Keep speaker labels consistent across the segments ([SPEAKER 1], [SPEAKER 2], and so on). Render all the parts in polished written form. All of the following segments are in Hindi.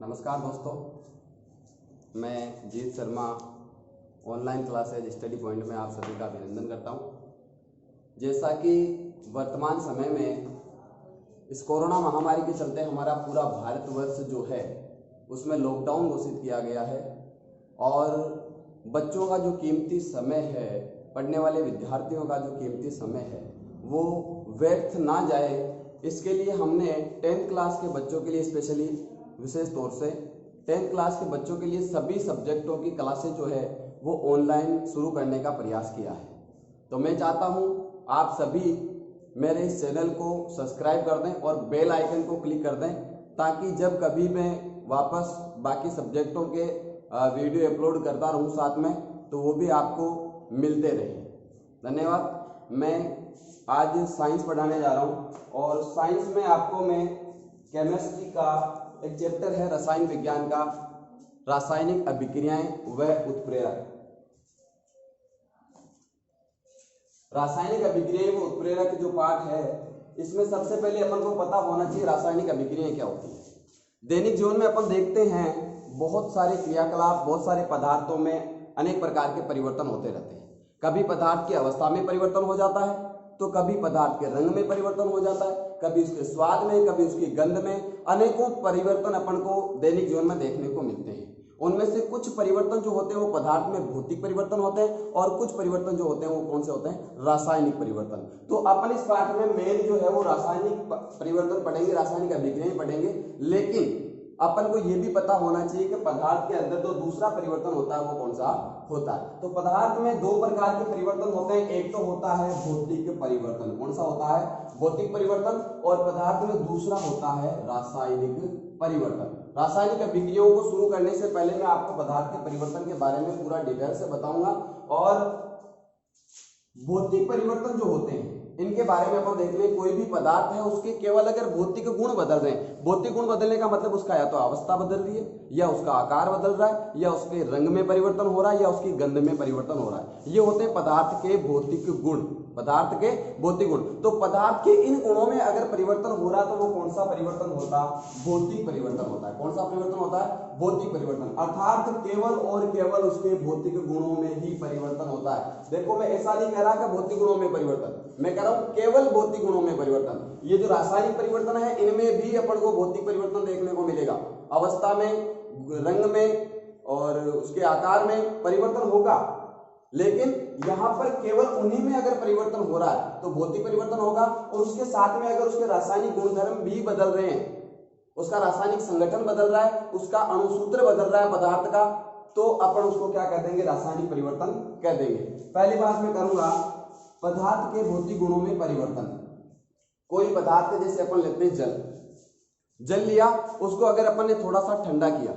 [SPEAKER 1] नमस्कार दोस्तों, मैं Jeet Sharma online classes study point में आप सभी का अभिनंदन करता हूं। जैसा कि वर्तमान समय में इस कोरोना महामारी के चलते हमारा पूरा भारतवर्ष जो है उसमें लॉकडाउन घोषित किया गया है और बच्चों का जो कीमती समय है, पढ़ने वाले विद्यार्थियों का जो कीमती समय है वो व्यर्थ ना जाए, इसके लिए हमने 10th क्लास के बच्चों के लिए स्पेशली विशेष तौर से 10th क्लास के बच्चों के लिए सभी सब्जेक्टों की क्लासेज जो है वो ऑनलाइन शुरू करने का प्रयास किया है। तो मैं चाहता हूं आप सभी मेरे इस चैनल को सब्सक्राइब कर दें और बेल आइकन को क्लिक कर दें, ताकि जब कभी मैं वापस बाकी सब्जेक्टों के वीडियो अपलोड करता रहूं साथ में, तो वो भी आपको मिलते रहे। धन्यवाद। मैं आज साइंस पढ़ाने जा रहा हूं और साइंस में आपको मैं केमिस्ट्री का एक चैप्टर है रसायन विज्ञान का, रासायनिक अभिक्रियाएं व उत्प्रेरक। रासायनिक अभिक्रियाएं व उत्प्रेरक जो पाठ है, इसमें सबसे पहले अपन को पता होना चाहिए रासायनिक अभिक्रियाएं क्या होती है। दैनिक जीवन में अपन देखते हैं बहुत सारे क्रियाकलाप, बहुत सारे पदार्थों में अनेक प्रकार के परिवर्तन होते रहते हैं। कभी पदार्थ की अवस्था में परिवर्तन हो जाता है, तो कभी पदार्थ के रंग में परिवर्तन हो जाता है, कभी उसके स्वाद में, कभी उसकी गंध में। अनेकों परिवर्तन अपन को दैनिक जीवन में देखने को मिलते हैं। उनमें से कुछ परिवर्तन जो होते हैं वो पदार्थ में भौतिक परिवर्तन होते हैं और कुछ परिवर्तन जो होते हैं वो कौन से होते हैं? रासायनिक परिवर्तन। तो अपन इस पाठ में मेन जो है वो रासायनिक परिवर्तन पढ़ेंगे, रासायनिक अभिक्रियाएं पढ़ेंगे। लेकिन अपन को यह भी पता होना चाहिए कि पदार्थ के अंदर जो दूसरा परिवर्तन होता है वो कौन सा होता है। तो पदार्थ में दो प्रकार के परिवर्तन होते हैं। एक तो होता है भौतिक परिवर्तन। कौन सा होता है? भौतिक परिवर्तन। और पदार्थ में दूसरा होता है रासायनिक परिवर्तन। रासायनिक अभिक्रियाओं को शुरू करने से पहले मैं आपको पदार्थ के परिवर्तन के बारे में पूरा डिटेल से बताऊंगा और भौतिक परिवर्तन जो होते हैं इनके बारे में अपन देख लें। कोई भी पदार्थ है उसके केवल अगर भौतिक गुण बदल रहे हैं, भौतिक गुण बदलने का मतलब उसका या तो अवस्था बदल रही है, या उसका आकार बदल रहा है, या उसके रंग में परिवर्तन हो रहा है, या उसकी गंध में परिवर्तन हो रहा है, ये होते हैं पदार्थ के भौतिक गुण। पदार्थ के भौतिक गुण। तो पदार्थ के इन गुणों में अगर परिवर्तन हो रहा है तो वो कौन सा परिवर्तन होता है? भौतिक परिवर्तन होता है। कौन सा परिवर्तन होता है? भौतिक परिवर्तन। अर्थात केवल और केवल उसके भौतिक गुणों में ही परिवर्तन होता है। देखो, मैं ऐसा नहीं कह रहा कि भौतिक गुणों में परिवर्तन, मैं कह रहा हूं केवल भौतिक गुणों में परिवर्तन। ये जो रासायनिक परिवर्तन है इनमें भी अपन को भौतिक परिवर्तन देखने को मिलेगा। अवस्था में, रंग में और उसके आकार में परिवर्तन होगा, लेकिन यहां पर केवल उन्हीं में अगर परिवर्तन हो रहा है तो भौतिक परिवर्तन होगा। और उसके साथ में अगर उसके रासायनिक गुणधर्म भी बदल रहे हैं, उसका रासायनिक संगठन बदल रहा है, उसका अणुसूत्र बदल रहा है पदार्थ का, तो अपन उसको क्या कह देंगे? रासायनिक परिवर्तन कह देंगे। पहली बात मैं करूंगा पदार्थ के भौतिक गुणों में परिवर्तन। कोई पदार्थ जैसे अपन लेते हैं जल लिया, उसको अगर अपन ने थोड़ा सा ठंडा किया,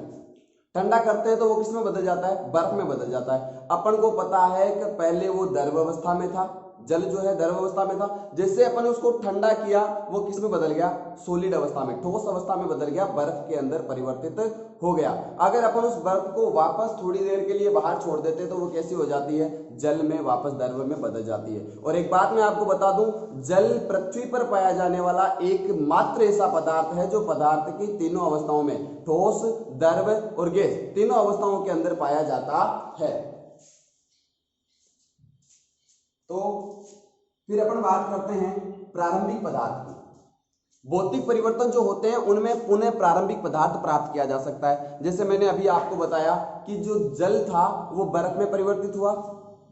[SPEAKER 1] ठंडा करते हैं तो वो किस में बदल जाता है? बर्फ में बदल जाता है। अपन को पता है कि पहले वो द्रव अवस्था में था, जल जो है द्रव अवस्था में था। जैसे अपन ने उसको ठंडा किया वो किस में बदल गया? सॉलिड अवस्था में, ठोस अवस्था में बदल गया, बर्फ के अंदर परिवर्तित हो गया। अगर अपन उस बर्फ को वापस थोड़ी देर के लिए बाहर छोड़ देते तो वो कैसी हो जाती है? जल में वापस द्रव में बदल जाती है। और एक बात मैं आपको बता दूं, जल पृथ्वी पर पाया जाने वाला एकमात्र ऐसा पदार्थ है जो पदार्थ की तीनों अवस्थाओं में, ठोस, द्रव और गैस, तीनों अवस्थाओं के अंदर पाया जाता है। तो फिर अपन बात करते हैं प्रारंभिक पदार्थ की। भौतिक परिवर्तन जो होते हैं उनमें पुनः प्रारंभिक पदार्थ प्राप्त किया जा सकता है। जैसे मैंने अभी आपको बताया कि जो जल था वो बर्फ में परिवर्तित हुआ,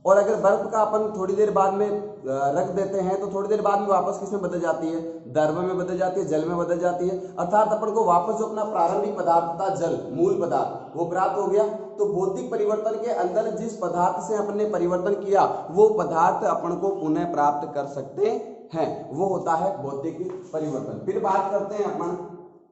[SPEAKER 1] और अगर बर्फ का अपन थोड़ी देर बाद में रख देते हैं तो थोड़ी देर बाद में वापस किस में बदल जाती है? द्रव में बदल जाती है, जल में बदल जाती है। अर्थात अपन को वापस जो अपना प्रारंभिक पदार्थ था जल, मूल पदार्थ, वो प्राप्त हो गया। तो भौतिक परिवर्तन के अंदर जिस पदार्थ से अपन ने परिवर्तन किया वो पदार्थ अपन को पुनः प्राप्त कर सकते हैं, वो होता है भौतिक परिवर्तन। फिर बात करते हैं अपन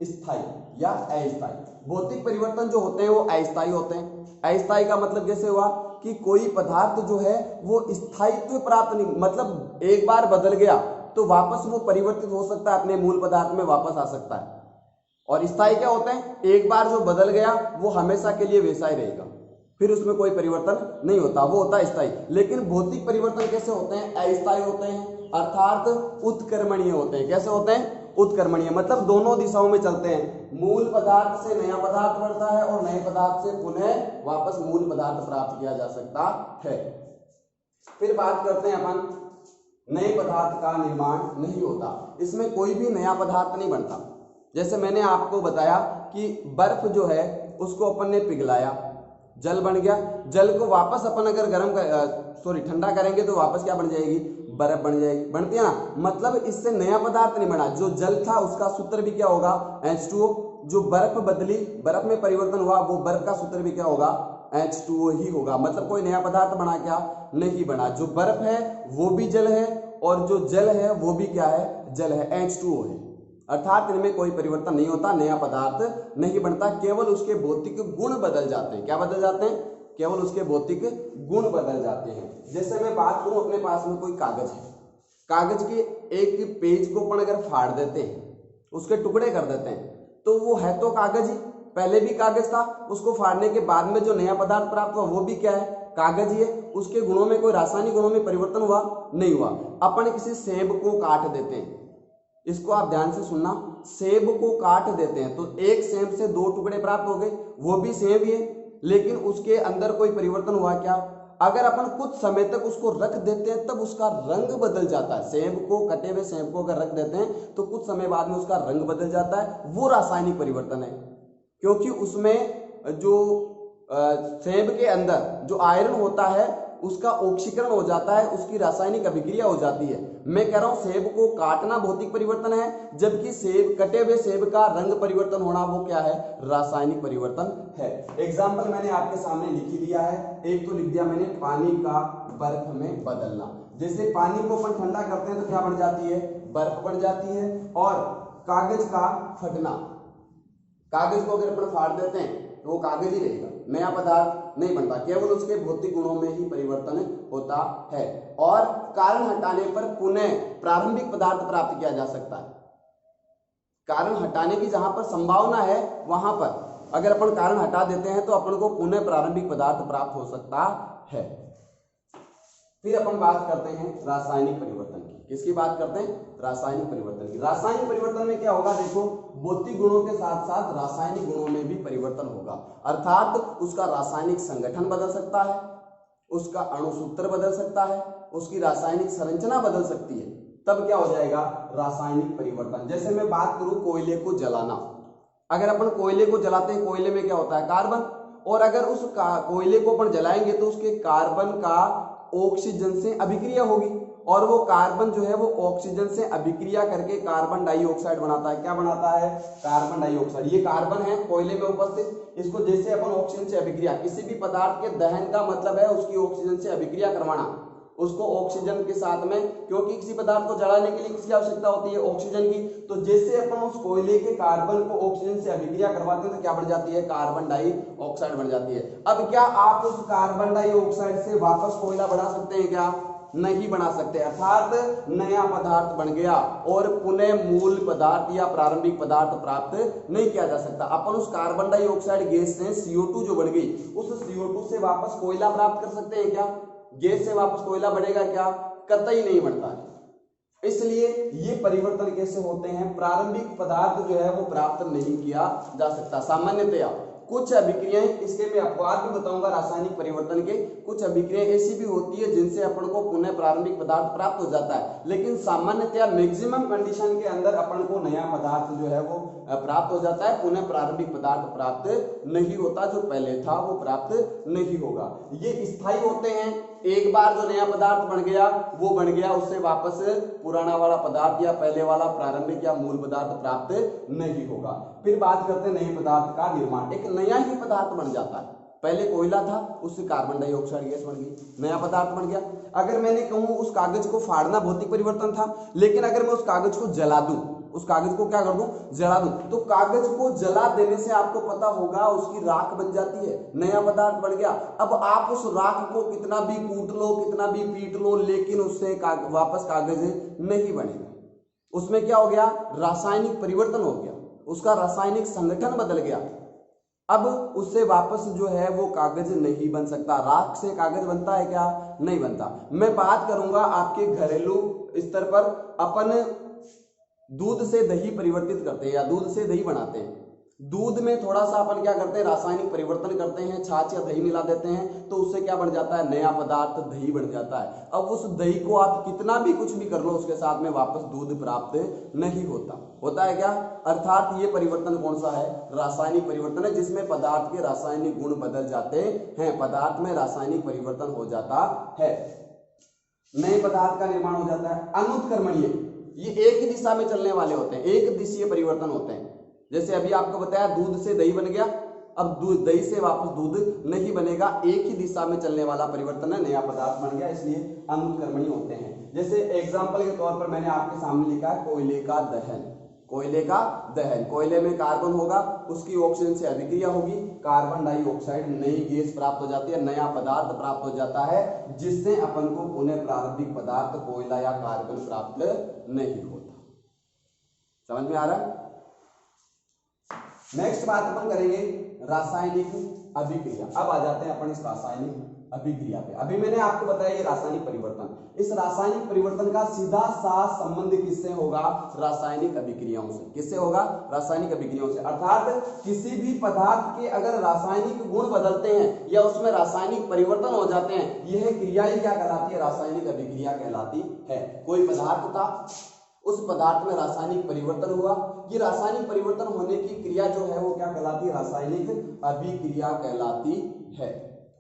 [SPEAKER 1] स्थायी या अस्थायी। भौतिक परिवर्तन जो होते हैं वो अस्थायी होते हैं। अस्थायी का मतलब जैसे हुआ कि कोई पदार्थ जो है वो स्थायित्व प्राप्त नहीं, मतलब एक बार बदल गया तो वापस वो परिवर्तित हो सकता है, अपने मूल पदार्थ में वापस आ सकता है। और स्थायी क्या होते हैं? एक बार जो बदल गया वो हमेशा के लिए वैसा ही रहेगा, फिर उसमें कोई परिवर्तन नहीं होता, वो होता है स्थायी। लेकिन भौतिक परिवर्तन कैसे होते हैं? अस्थायी होते हैं, अर्थात उत्क्रमणीय होते हैं। कैसे होते हैं? उत्क्रमणीय, मतलब दोनों दिशाओं में चलते हैं। मूल पदार्थ से नया पदार्थ बढ़ता है और नए पदार्थ से पुनः वापस मूल पदार्थ प्राप्त किया जा सकता है। फिर बात करते हैं अपन, नए पदार्थ का निर्माण नहीं होता, इसमें कोई भी नया पदार्थ नहीं बनता। जैसे मैंने आपको बताया कि बर्फ जो है उसको अपन ने पिघलाया, जल बन गया, जल को वापस अपन अगर ठंडा करेंगे तो वापस क्या बन जाएगी, बर्फ बन जाएगी, बनती है ना। मतलब इससे नया पदार्थ नहीं बना, जो जल था उसका सूत्र भी क्या होगा, H2O। जो बर्फ बदली, बर्फ में परिवर्तन हुआ, वो बर्फ का सूत्र भी क्या होगा, H2O ही होगा। मतलब कोई नया पदार्थ बना क्या, नहीं बना। जो बर्फ है वो भी जल है और जो जल है वो भी क्या है, जल है, H2O है। अर्थात इनमें कोई परिवर्तन नहीं होता, नया पदार्थ नहीं बनता, केवल उसके भौतिक गुण बदल जाते हैं। क्या बदल जाते हैं, केवल उसके भौतिक गुण बदल जाते हैं। जैसे मैं बात करूं, अपने पास में कोई कागज है, कागज के एक पेज को अपन अगर फाड़ देते हैं, उसके टुकड़े कर देते हैं, तो वो है तो कागज ही, पहले भी कागज था, उसको फाड़ने के बाद में जो नया पदार्थ प्राप्त हुआ वो भी क्या है, कागज ही है। उसके गुणों में कोई रासायनिक गुणों में परिवर्तन हुआ नहीं हुआ। अपन किसी सेब को काट देते हैं, इसको आप ध्यान से सुनना, सेब को काट देते हैं तो एक सेब से दो टुकड़े प्राप्त हो गए, वो भी सेब ही है, लेकिन उसके अंदर कोई परिवर्तन हुआ क्या, अगर अपन कुछ समय तक उसको रख देते हैं तब उसका रंग बदल जाता है। सेब को, कटे हुए सेब को अगर रख देते हैं तो कुछ समय बाद में उसका रंग बदल जाता है, वो रासायनिक परिवर्तन है। क्योंकि उसमें जो सेब के अंदर जो आयरन होता है उसका ऑक्सीकरण हो जाता है, उसकी रासायनिक अभिक्रिया हो जाती है। मैं कह रहा हूं सेब को काटना भौतिक परिवर्तन है, जबकि सेब, कटे हुए सेब का रंग परिवर्तन होना वो क्या है, रासायनिक परिवर्तन है। एग्जाम्पल मैंने आपके सामने लिख दिया है, एक तो लिख दिया मैंने, पानी का बर्फ में बदलना। जैसे पानी को अपन ठंडा करते हैं तो क्या बन जाती है, बर्फ बन जाती है। और कागज का फटना, कागज को अगर अपन फाड़ देते हैं तो वो कागज ही रहेगा, नया पदार्थ नहीं बनता, केवल उसके भौतिक गुणों में ही परिवर्तन होता है। और कारण हटाने पर पुनः प्रारंभिक पदार्थ प्राप्त किया जा सकता है। कारण हटाने की जहां पर संभावना है वहां पर अगर अपन कारण हटा देते हैं तो अपन को पुनः प्रारंभिक पदार्थ प्राप्त हो सकता है। फिर अपन बात करते हैं रासायनिक परिवर्तन की। किसकी बात करते हैं, रासायनिक परिवर्तन की। रासायनिक परिवर्तन में क्या होगा, देखो, भौतिक गुणों के साथ साथ रासायनिक गुणों में भी परिवर्तन होगा। अर्थात उसका रासायनिक संगठन बदल सकता है, उसका अणुसूत्र बदल सकता है, उसकी रासायनिक संरचना बदल सकती है, तब क्या हो जाएगा, रासायनिक परिवर्तन। जैसे मैं बात करूं कोयले को जलाना, अगर अपन कोयले को जलाते हैं, कोयले में क्या होता है, कार्बन, और अगर उस कोयले को अपन जलाएंगे तो उसके कार्बन का ऑक्सीजन से अभिक्रिया होगी, और वो कार्बन जो है वो ऑक्सीजन से अभिक्रिया करके कार्बन डाइऑक्साइड बनाता है। क्या बनाता है, कार्बन डाइऑक्साइड। ये कार्बन है कोयले में उपस्थित, इसको जैसे अपन ऑक्सीजन से अभिक्रिया, किसी भी पदार्थ के दहन का मतलब है उसकी ऑक्सीजन से अभिक्रिया करवाना, उसको ऑक्सीजन के साथ में, क्योंकि किसी पदार्थ को जलाने के लिए किसकी आवश्यकता होती है, ऑक्सीजन की। तो जैसे अपन उस कोयले के कार्बन को ऑक्सीजन से अभिक्रिया करवाते हैं तो क्या बन जाती है, कार्बन डाइऑक्साइड बन जाती है। अब क्या आप उस कार्बन डाइऑक्साइड से वापस कोयला बना सकते हैं, क्या नहीं बना सकते। अर्थात नया पदार्थ बन गया और पुनः मूल पदार्थ या प्रारंभिक पदार्थ प्राप्त नहीं किया जा सकता। अपन उस कार्बन डाइऑक्साइड गैस से CO2 जो बन गई, उस CO2 से वापस कोयला प्राप्त कर सकते हैं क्या, गैस से वापस कोयला बढ़ेगा क्या, कतई नहीं बढ़ता है। इसलिए ये परिवर्तन कैसे होते हैं, प्रारंभिक पदार्थ जो है वो प्राप्त नहीं किया जा सकता। सामान्यतया कुछ अभिक्रियाएं, इसके मैं आपको आज भी बताऊंगा रासायनिक परिवर्तन के, कुछ अभिक्रियाएं ऐसी भी होती है जिनसे अपन को पुनः प्रारंभिक पदार्थ प्राप्त हो जाता है, लेकिन सामान्यतया मैक्सिमम कंडीशन के अंदर अपन को नया पदार्थ जो है वो प्राप्त हो जाता है, पुनः प्रारंभिक पदार्थ प्राप्त नहीं होता, जो पहले था वो प्राप्त नहीं होगा। ये स्थायी होते हैं, एक बार जो नया पदार्थ बन गया वो बन गया, उससे वापस पुराना वाला पदार्थ या पहले वाला प्रारंभिक या मूल पदार्थ प्राप्त नहीं होगा। फिर बात करते हैं नए पदार्थ का निर्माण। एक नया ही पदार्थ बन जाता है, पहले कोयला था उससे कार्बन डाइऑक्साइड गैस बन गई, नया पदार्थ बन गया। अगर मैंने कहूं उस कागज को फाड़ना भौतिक परिवर्तन था, लेकिन अगर मैं उस कागज को जला दूं, उस कागज को क्या कर दूं, जला दूं, तो कागज को जला देने से आपको पता होगा उसकी राख बन जाती है, नया पदार्थ बन गया। अब आप उस राख को कितना भी कूट लो, कितना भी पीट लो, लेकिन उससे वापस कागज नहीं बनेगा। उसमें क्या हो गया, रासायनिक परिवर्तन हो गया, उसका रासायनिक संगठन बदल गया। अब उससे वापस जो है वो कागज नहीं बन सकता। राख से कागज बनता है क्या, नहीं बनता। मैं बात करूंगा आपके घरेलू स्तर पर। अपन दूध से दही परिवर्तित करते हैं या दूध से दही बनाते हैं। दूध में थोड़ा सा अपन क्या करते हैं, रासायनिक परिवर्तन करते हैं, छाछ या दही मिला देते हैं, तो उससे क्या बन जाता है, नया पदार्थ दही बन जाता है। अब उस दही को आप कितना भी कुछ भी कर लो, उसके साथ में वापस दूध प्राप्त नहीं होता है क्या। अर्थात ये परिवर्तन कौन सा है, रासायनिक परिवर्तन है, जिसमें पदार्थ के रासायनिक गुण बदल जाते हैं, पदार्थ में रासायनिक परिवर्तन हो जाता है, नए पदार्थ का निर्माण हो जाता है। अनुत्क्रमणीय, ये एक ही दिशा में चलने वाले होते हैं, एक दिशीय परिवर्तन होते हैं। जैसे अभी आपको बताया दूध से दही बन गया, अब दही से वापस दूध नहीं बनेगा, एक ही दिशा में चलने वाला परिवर्तन है, नया पदार्थ बन गया, इसलिए अनुत्क्रमणीय होते हैं। जैसे एग्जांपल के तौर पर मैंने आपके सामने लिखा है कोयले का दहन। कोयले का दहन, कोयले में कार्बन होगा, उसकी ऑक्सीजन से अभिक्रिया होगी, कार्बन डाइऑक्साइड नई गैस प्राप्त हो जाती है, नया पदार्थ प्राप्त हो जाता है, जिससे अपन को पुनः प्रारंभिक पदार्थ कोयला या कार्बन प्राप्त नहीं होता। समझ में आ रहा है। नेक्स्ट बात अपन करेंगे रासायनिक अभिक्रिया। अब आ जाते हैं अपन इस रासायनिक अभिक्रिया पे। अभी मैंने आपको बताया ये रासायनिक परिवर्तन, इस रासायनिक परिवर्तन का सीधा सा संबंध किससे होगा, रासायनिक अभिक्रियाओं से। किससे होगा, रासायनिक अभिक्रियाओं से। अर्थात किसी भी पदार्थ के अगर रासायनिक गुण बदलते हैं या उसमें रासायनिक परिवर्तन हो जाते हैं, यह क्रिया ही क्या कहलाती है, रासायनिक अभिक्रिया कहलाती है। कोई पदार्थ था, उस पदार्थ में रासायनिक परिवर्तन हुआ, ये रासायनिक परिवर्तन होने की क्रिया जो है वो क्या कहलाती है, रासायनिक अभिक्रिया कहलाती है।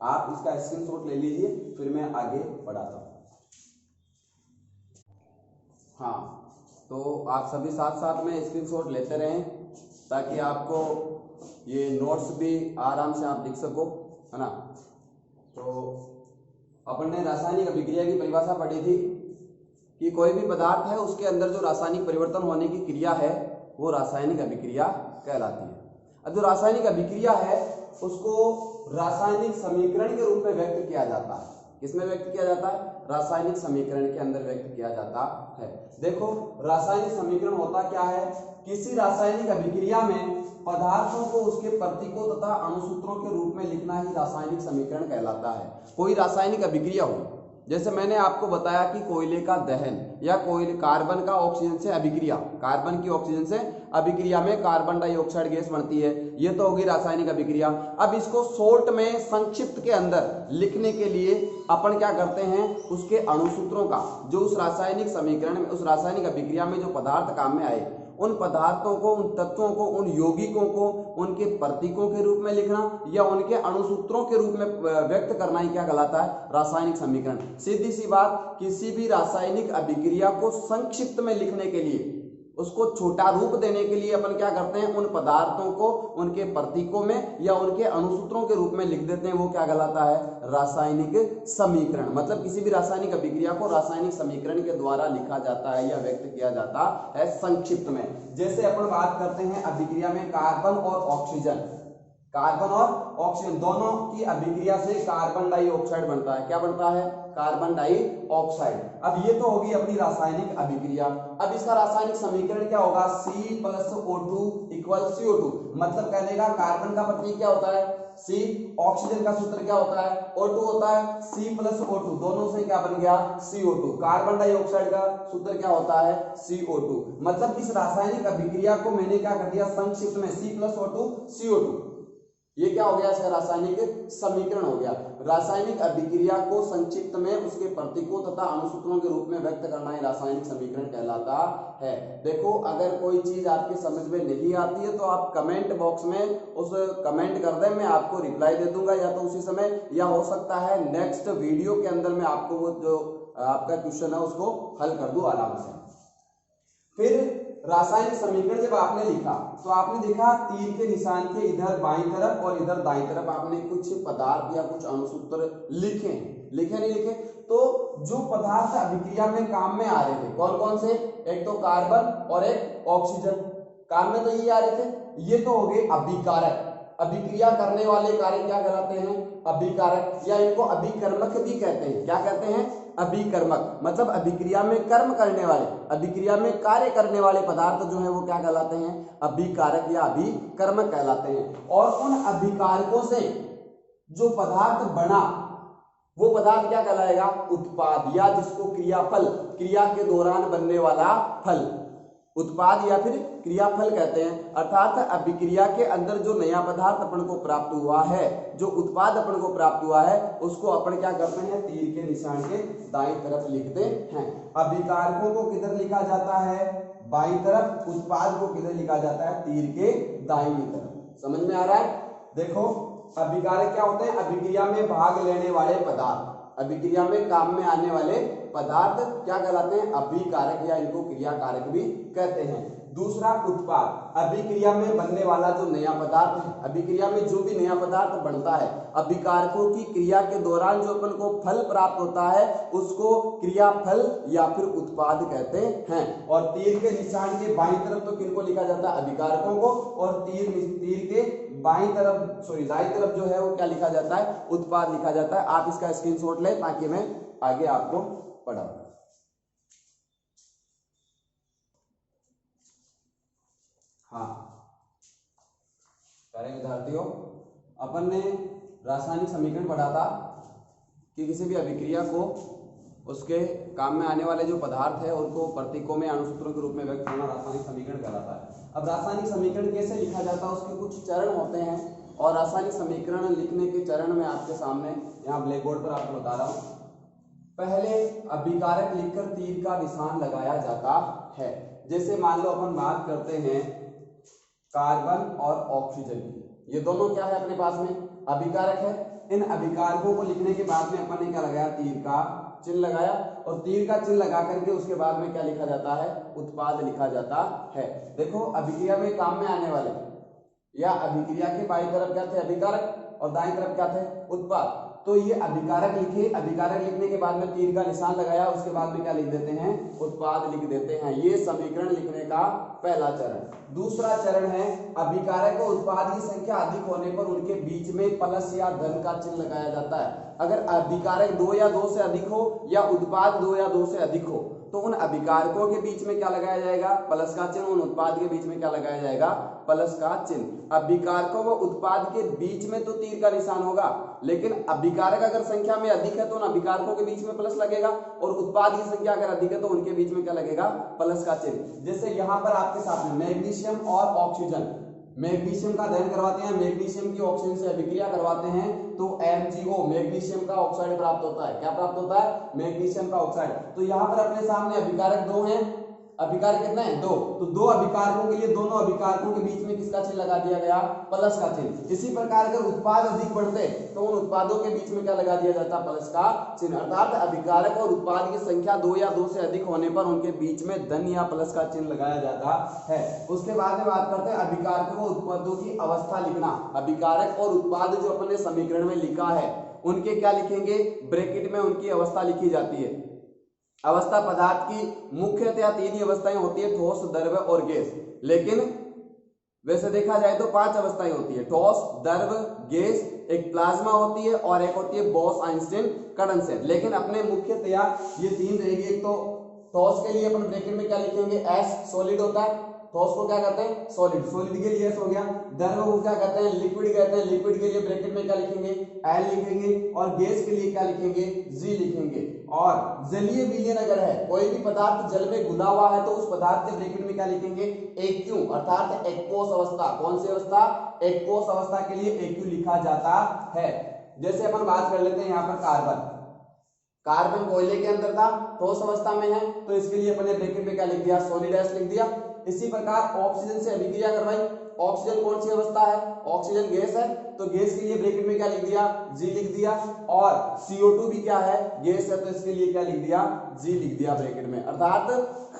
[SPEAKER 1] आप इसका स्क्रीनशॉट ले लीजिए, फिर मैं आगे बढ़ाता हूं। हाँ, तो आप सभी साथ साथ में स्क्रीनशॉट लेते रहें, ताकि आपको ये नोट्स भी आराम से आप लिख सको, है ना। तो अपन ने रासायनिक अभिक्रिया की परिभाषा पढ़ी थी कि कोई भी पदार्थ है, उसके अंदर जो रासायनिक परिवर्तन होने की क्रिया है वो रासायनिक अभिक्रिया कहलाती है। अब जो रासायनिक अभिक्रिया है उसको रासायनिक समीकरण के रूप में व्यक्त किया जाता है। किसमें व्यक्त किया जाता है, रासायनिक समीकरण के अंदर व्यक्त किया जाता है। देखो रासायनिक समीकरण होता क्या है, किसी रासायनिक अभिक्रिया में पदार्थों को उसके प्रतीकों तथा अणुसूत्रों के रूप में लिखना ही रासायनिक समीकरण कहलाता है। कोई रासायनिक अभिक्रिया हुई, जैसे मैंने आपको बताया कि कोयले का दहन या कोयले कार्बन का ऑक्सीजन से अभिक्रिया, कार्बन की ऑक्सीजन से अभिक्रिया में कार्बन डाइऑक्साइड गैस बनती है, ये तो होगी रासायनिक अभिक्रिया। अब इसको शॉर्ट में संक्षिप्त के अंदर लिखने के लिए अपन क्या करते हैं, उसके अणुसूत्रों का, जो उस रासायनिक समीकरण में, उस रासायनिक अभिक्रिया में जो पदार्थ काम में आए, उन पदार्थों को, उन तत्वों को, उन यौगिकों को उनके प्रतीकों के रूप में लिखना या उनके अणुसूत्रों के रूप में व्यक्त करना ही क्या कहलाता है, रासायनिक समीकरण। सीधी सी बात, किसी भी रासायनिक अभिक्रिया को संक्षिप्त में लिखने के लिए, उसको छोटा रूप देने के लिए अपन क्या करते हैं, उन पदार्थों को उनके प्रतीकों में या उनके अणुसूत्रों के रूप में लिख देते हैं, वो क्या कहलाता है, रासायनिक समीकरण। मतलब किसी भी रासायनिक अभिक्रिया को रासायनिक समीकरण के द्वारा लिखा जाता है या व्यक्त किया जाता है संक्षिप्त में। जैसे अपन बात करते हैं अभिक्रिया में कार्बन और ऑक्सीजन, कार्बन और ऑक्सीजन दोनों की अभिक्रिया से कार्बन डाइऑक्साइड बनता है। क्या बनता है, कार्बन डाइऑक्साइड। अब ये तो होगी अपनी रासायनिक अभिक्रिया। अब इसका रासायनिक समीकरण क्या होगा, C+O2 = CO2। मतलब कहने का कार्बन का प्रतीक क्या होता है, C, ऑक्सीजन का सूत्र क्या होता है, O2 होता है, C+O2 दोनों से क्या बन गया, CO2। कार्बन डाइऑक्साइड का सूत्र क्या होता है, CO2। मतलब इस रासायनिक अभिक्रिया को मैंने क्या कर दिया, संक्षिप्त में C+O2 CO2, ये क्या हो गया, इसका रासायनिक समीकरण हो गया। रासायनिक अभिक्रिया को संक्षिप्त में उसके प्रतीकों तथा अणुसूत्रों के रूप में व्यक्त करना ही रासायनिक समीकरण कहलाता है। देखो अगर कोई चीज आपके समझ में नहीं आती है तो आप कमेंट बॉक्स में उस कमेंट कर दें, मैं आपको रिप्लाई दे दूंगा, या तो उसी समय, या हो सकता है नेक्स्ट वीडियो के अंदर मैं आपको वो जो आपका क्वेश्चन है उसको हल कर दूं आराम से। फिर रासायनिक समीकरण जब आपने लिखा तो आपने देखा तीर के निशान के इधर बाईं तरफ और इधर दाईं तरफ आपने कुछ पदार्थ या कुछ अणुसूत्र लिखे नहीं लिखे। तो जो पदार्थ अभिक्रिया में काम में आ रहे थे कौन कौन से, एक तो कार्बन और एक ऑक्सीजन। काम में तो ये आ रहे थे, ये तो हो गए अभिकारक। अभिक्रिया करने वाले कार्य क्या कहलाते हैं, अभिकारक, या इनको अभिकर्मक भी कहते हैं। क्या कहते हैं, अभिकर्मक। मतलब अभिक्रिया में कर्म करने वाले, अभिक्रिया में कार्य करने वाले पदार्थ जो है वो क्या कहलाते हैं, अभिकारक या अभिकर्मक कहलाते हैं। और उन अभिकारकों से जो पदार्थ बना वो पदार्थ क्या कहलाएगा, उत्पाद, या जिसको क्रियाफल, क्रिया के दौरान बनने वाला फल, उत्पाद या फिर क्रियाफल कहते हैं। अर्थात अभिक्रिया के अंदर जो नया पदार्थ अपन को प्राप्त हुआ है, जो उत्पाद अपन को प्राप्त हुआ है, उसको अपन क्या करते हैं, तीर के निशान के दाईं तरफ लिखते हैं। अभिकारकों को किधर लिखा जाता है, बाईं तरफ। उत्पाद को किधर लिखा जाता है, तीर के दाईं तरफ। समझ में आ रहा है? देखो अभिकारक क्या होते हैं, अभिक्रिया में भाग लेने वाले पदार्थ, अभिक्रिया में काम में आने वाले पदार्थ क्या कहलाते हैं, अभिकारक, या इनको क्रिया कारक भी कहते हैं। दूसरा उत्पाद, अभिक्रिया में बनने वाला जो नया पदार्थ है, अभिक्रिया में जो भी नया पदार्थ बनता है, अभिकारकों की क्रिया के दौरान जो अपन को फल प्राप्त होता है उसको क्रियाफल या फिर उत्पाद कहते हैं। और तीर के निशान के बाईं तरफ तो किनको लिखा जाता है, अभिकारकों को, और तीर के बाईं तरफ दाईं तरफ जो है वो क्या लिखा जाता है, उत्पाद लिखा जाता है। आप इसका स्क्रीनशॉट लें ताकि मैं आगे आपको पढ़ाऊं। हाँ प्यारे विद्यार्थियों, अपन ने रासायनिक समीकरण पढ़ा था कि किसी भी अभिक्रिया को उसके काम में आने वाले जो पदार्थ है उनको प्रतीकों में अणुसूत्रों के रूप में व्यक्त करना रासायनिक समीकरण कहलाता है। अब रासायनिक समीकरण कैसे लिखा जाता है, उसके कुछ चरण होते हैं, और रासायनिक समीकरण लिखने के चरण में आपके सामने यहाँ ब्लैक बोर्ड पर आपको बता रहा हूँ। पहले अभिकारक लिखकर तीर का निशान लगाया जाता है। जैसे मान लो अपन बात करते हैं कार्बन और ऑक्सीजन की, ये दोनों क्या है अपने पास में, अभिकारक है। इन अभिकारकों को लिखने के बाद में अपन ने क्या लगाया, तीर का चिन्ह लगाया, और तीर का चिन्ह लगा करके उसके बाद में क्या लिखा जाता है, उत्पाद लिखा जाता है। देखो अभिक्रिया में काम में आने वाले, या अभिक्रिया के बाईं तरफ क्या थे, अभिकारक, और दाईं तरफ क्या थे, उत्पाद। तो ये अभिकारक लिखे, अभिकारक लिखने के बाद में तीर का निशान लगाया, उसके बाद में क्या लिख देते हैं, उत्पाद लिख देते हैं। ये समीकरण लिखने का पहला चरण। दूसरा चरण है अभिकारक और उत्पाद की संख्या अधिक होने पर उनके बीच में प्लस या धन का चिन्ह लगाया जाता है। अगर अभिकारक 2 या 2 से अधिक हो, या उत्पाद 2 या 2 से अधिक हो, तो उन अभिकारकों के बीच में क्या लगाया जाएगा, प्लस का चिन्ह। उन उत्पाद के बीच में क्या लगाया जाएगा, प्लस का चिन्ह। अभिकारकों व उत्पाद के बीच में तो तीर का निशान होगा, लेकिन अभिकारक अगर संख्या में अधिक है तो उन अभिकारकों के बीच में प्लस लगेगा, और उत्पाद की संख्या अगर अधिक है तो उनके बीच में क्या लगेगा, प्लस का चिन्ह। जैसे यहाँ पर आपके सामने मैग्नीशियम और ऑक्सीजन, मैग्नीशियम का दहन करवाते हैं, मैग्नीशियम की ऑक्सीजन से अभिक्रिया करवाते हैं, तो MgO मैग्नीशियम का ऑक्साइड प्राप्त होता है। क्या प्राप्त होता है, मैग्नीशियम का ऑक्साइड। तो यहाँ पर अपने सामने अभिकारक 2 हैं, अभिकारक कितना है, 2। तो 2 अभिकारकों के लिए दोनों अभिकारकों के बीच में किसका चिन्ह लगा दिया गया, प्लस का चिन्ह। इसी प्रकार अगर उत्पाद अधिक बढ़ते तो उन उत्पादों के बीच में क्या लगा दिया जाता, प्लस का चिन्ह। अर्थात अभिकारक और उत्पाद की संख्या 2 या 2 से अधिक होने पर उनके बीच में धन या प्लस का चिन्ह लगाया जाता है। उसके बाद में बात करते हैं अभिकारकों और उत्पादों की अवस्था लिखना। अभिकारक और उत्पाद जो अपन ने समीकरण में लिखा है उनके क्या लिखेंगे, ब्रैकेट में उनकी अवस्था लिखी जाती है। अवस्था पदार्थ की मुख्यतः 3 ही अवस्थाएं होती है, ठोस, द्रव और गैस। लेकिन वैसे देखा जाए तो 5 अवस्थाएं होती है, ठोस, द्रव, गैस, एक प्लाज्मा होती है, और एक होती है बोस-आइंस्टीन कंडेंसेट। लेकिन अपने मुख्यतः ये 3 रहेगी। एक तो ठोस के लिए अपन ब्रैकेट में क्या लिखेंगे, S सॉलिड होता है, ठोस को क्या कहते हैं, सॉलिड, सॉलिड के लिए S हो गया। द्रव को क्या कहते हैं, लिक्विड कहते हैं, लिक्विड के लिए ब्रैकेट में क्या लिखेंगे, L लिखेंगे, और गैस के लिए क्या लिखेंगे, G लिखेंगे। और जलीय विलयन अगर है, कोई भी पदार्थ जल में घुला हुआ है तो उस पदार्थ के ब्रैकेट में क्या लिखेंगे, AQ, अर्थात एक्वस अवस्था। कौन सी अवस्था, एक्वस अवस्था के लिए AQ लिखा जाता है। जैसे अपन बात कर लेते हैं यहाँ पर कार्बन, कार्बन कोयले के अंदर था, ठोस अवस्था में है, तो इसके लिए अपने ब्रैकेट में क्या लिख दिया, सॉलिड S लिख दिया। इसी प्रकार ऑक्सीजन से अभिक्रिया करवाई, ऑक्सीजन कौन सी अवस्था है, ऑक्सीजन गैस है, तो गैस के लिए ब्रैकेट में क्या लिख दिया, G लिख दिया। और CO2 भी क्या है, गैस है, तो इसके लिए क्या लिख दिया, G लिख दिया ब्रैकेट में। अर्थात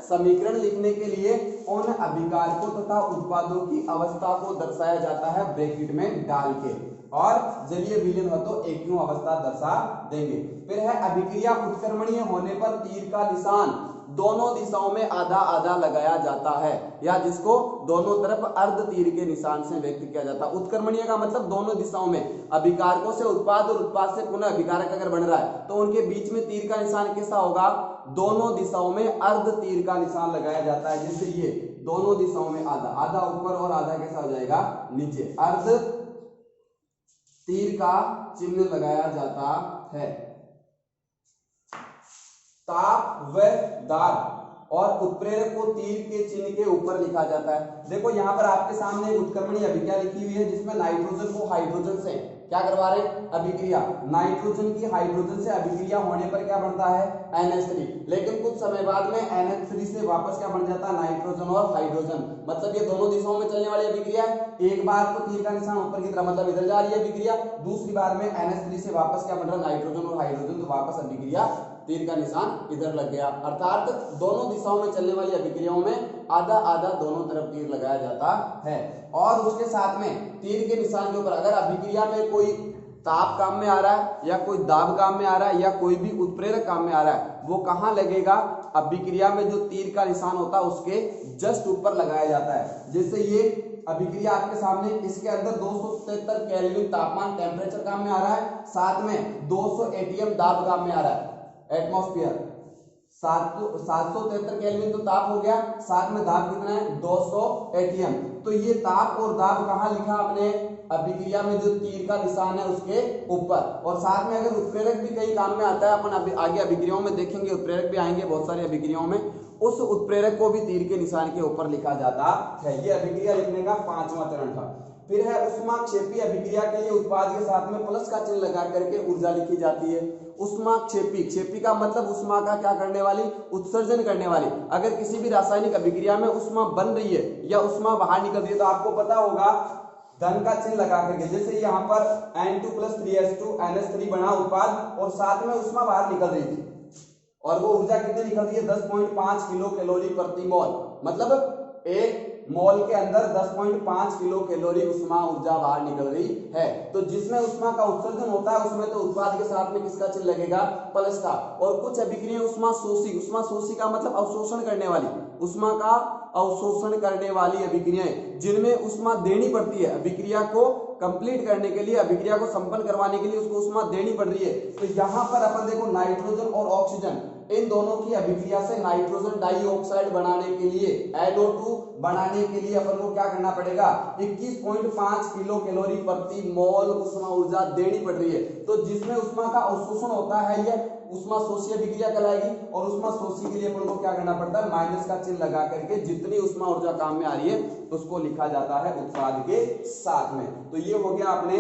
[SPEAKER 1] समीकरण लिखने के लिए उन अभिकारकों तथा उत्पादों की अवस्था को दर्शाया जाता है ब्रैकेट में डाल के, और जलीय विलयन हो तो AQ अवस्था दर्शा देंगे। फिर है अभिक्रिया उत्क्रमणीय होने पर तीर का निशान दोनों दिशाओं में आधा आधा लगाया जाता है, या जिसको दोनों तरफ अर्ध तीर के निशान से व्यक्त किया जाता है। उत्क्रमणीय का मतलब दोनों दिशाओं में, अभिकारकों से उत्पाद और उत्पाद से पुनः अभिकारक अगर बन रहा है तो उनके बीच में तीर का निशान कैसा होगा, दोनों दिशाओं में अर्ध तीर का निशान लगाया जाता है। जैसे ये दोनों दिशाओं में आधा, आधा ऊपर और आधा कैसा हो जाएगा, नीचे, अर्ध तीर का चिन्ह लगाया जाता है। ताप व दाब और उत्प्रेरक को तीर के चिन्ह के ऊपर लिखा जाता है। देखो यहाँ पर आपके सामने एक उत्क्रमणीय अभिक्रिया लिखी हुई है जिसमें नाइट्रोजन को हाइड्रोजन से क्या करवा रहे हैं, अभिक्रिया। नाइट्रोजन की हाइड्रोजन से अभिक्रिया होने पर क्या बनता है, NH3। लेकिन कुछ समय बाद में NH3 से वापस क्या बन जाता है, नाइट्रोजन और हाइड्रोजन। मतलब ये दोनों दिशाओं में चलने वाली अभिक्रिया है। एक बार तो तीर का निशान ऊपर की तरफ, मतलब इधर जा रही है अभिक्रिया, दूसरी बार में NH3 से वापस क्या बन रहा है, नाइट्रोजन और हाइड्रोजन, तो वापस अभिक्रिया तीर का निशान इधर लग गया। अर्थात दोनों दिशाओं में चलने वाली अभिक्रियाओं में आधा आधा दोनों तरफ तीर लगाया जाता है। और उसके साथ में तीर के निशान के ऊपर अगर अभिक्रिया में कोई ताप काम में आ रहा है या कोई दाब काम में आ रहा है या कोई भी उत्प्रेरक काम में आ रहा है, वो कहाँ लगेगा, अभिक्रिया में जो तीर का निशान होता है उसके जस्ट ऊपर लगाया जाता है। जैसे ये अभिक्रिया आपके सामने, इसके अंदर 273 केल्विन तापमान टेम्परेचर काम में आ रहा है, साथ में 200 एटीएम दाब काम में आ रहा है, एटमॉस्फेयर 773 केल्विन तो ताप हो गया, साथ में दाब कितना है, 200 एटीएम। तो ये ताप और दाब कहाँ लिखा आपने, अभिक्रिया में जो तीर का निशान है उसके ऊपर। और साथ में अगर उत्प्रेरक भी कई काम में आता है, अपन आगे अभिक्रियाओं में देखेंगे, उत्प्रेरक भी आएंगे बहुत सारी अभिक्रियाओं में, उस उत्प्रेरक को भी तीर के निशान के ऊपर लिखा जाता है। ये अभिक्रिया लिखने का 5वां चरण था। फिर है उष्माक्षेपी अभिक्रिया के लिए उत्पाद के साथ में प्लस का चिन्ह लगा करके ऊर्जा लिखी जाती है। उष्माक्षेपी, क्षेपी का मतलब उष्मा का क्या करने वाली, उत्सर्जन करने वाली। अगर किसी भी रासायनिक अभिक्रिया में उष्मा बन रही है या उष्मा बाहर निकल रही है तो आपको पता होगा धन का चिन्ह लगा करके, जैसे यहाँ पर N2+3H2 NH3 बना उत्पाद और साथ में उष्मा बाहर निकल रही थी और वो ऊर्जा कितनी निकल रही है, 10.5 किलो कैलोरी प्रति मोल। मतलब एक मोल के अंदर 10.5 किलो कैलोरी उष्मा ऊर्जा बाहर निकल रही है। तो जिसमें उष्मा का उत्सर्जन होता है उसमें तो उत्पाद के साथ में किसका चिन्ह लगेगा, प्लस का। और कुछ अभिक्रिया उष्मा शोषी का मतलब अवशोषण करने वाली, उष्मा का अवशोषण करने वाली अभिक्रियाएं जिनमें उष्मा देनी पड़ती है अभिक्रिया को कंप्लीट करने के लिए, अभिक्रिया को संपन्न करवाने के लिए उसको उष्मा देनी पड़ रही है। तो यहाँ पर अपन देखो नाइट्रोजन और ऑक्सीजन, इन दोनों की अभिक्रिया से नाइट्रोजन डाइऑक्साइड बनाने के लिए, NO2 बनाने के लिए अपन को क्या करना पड़ेगा, 21.5 किलो कैलोरी प्रति मोल उष्मा ऊर्जा देनी पड़ रही है। तो जिसमें उष्मा का अवशोषण होता है यह उष्मा शोषी अभिक्रिया कहलाएगी। और उष्मा शोषी के लिए अपन को क्या करना पड़ता है, माइनस का चिन्ह लगा करके जितनी उष्मा ऊर्जा काम में आ रही है उसको लिखा जाता है उत्पाद के साथ में। तो ये हो गया अपने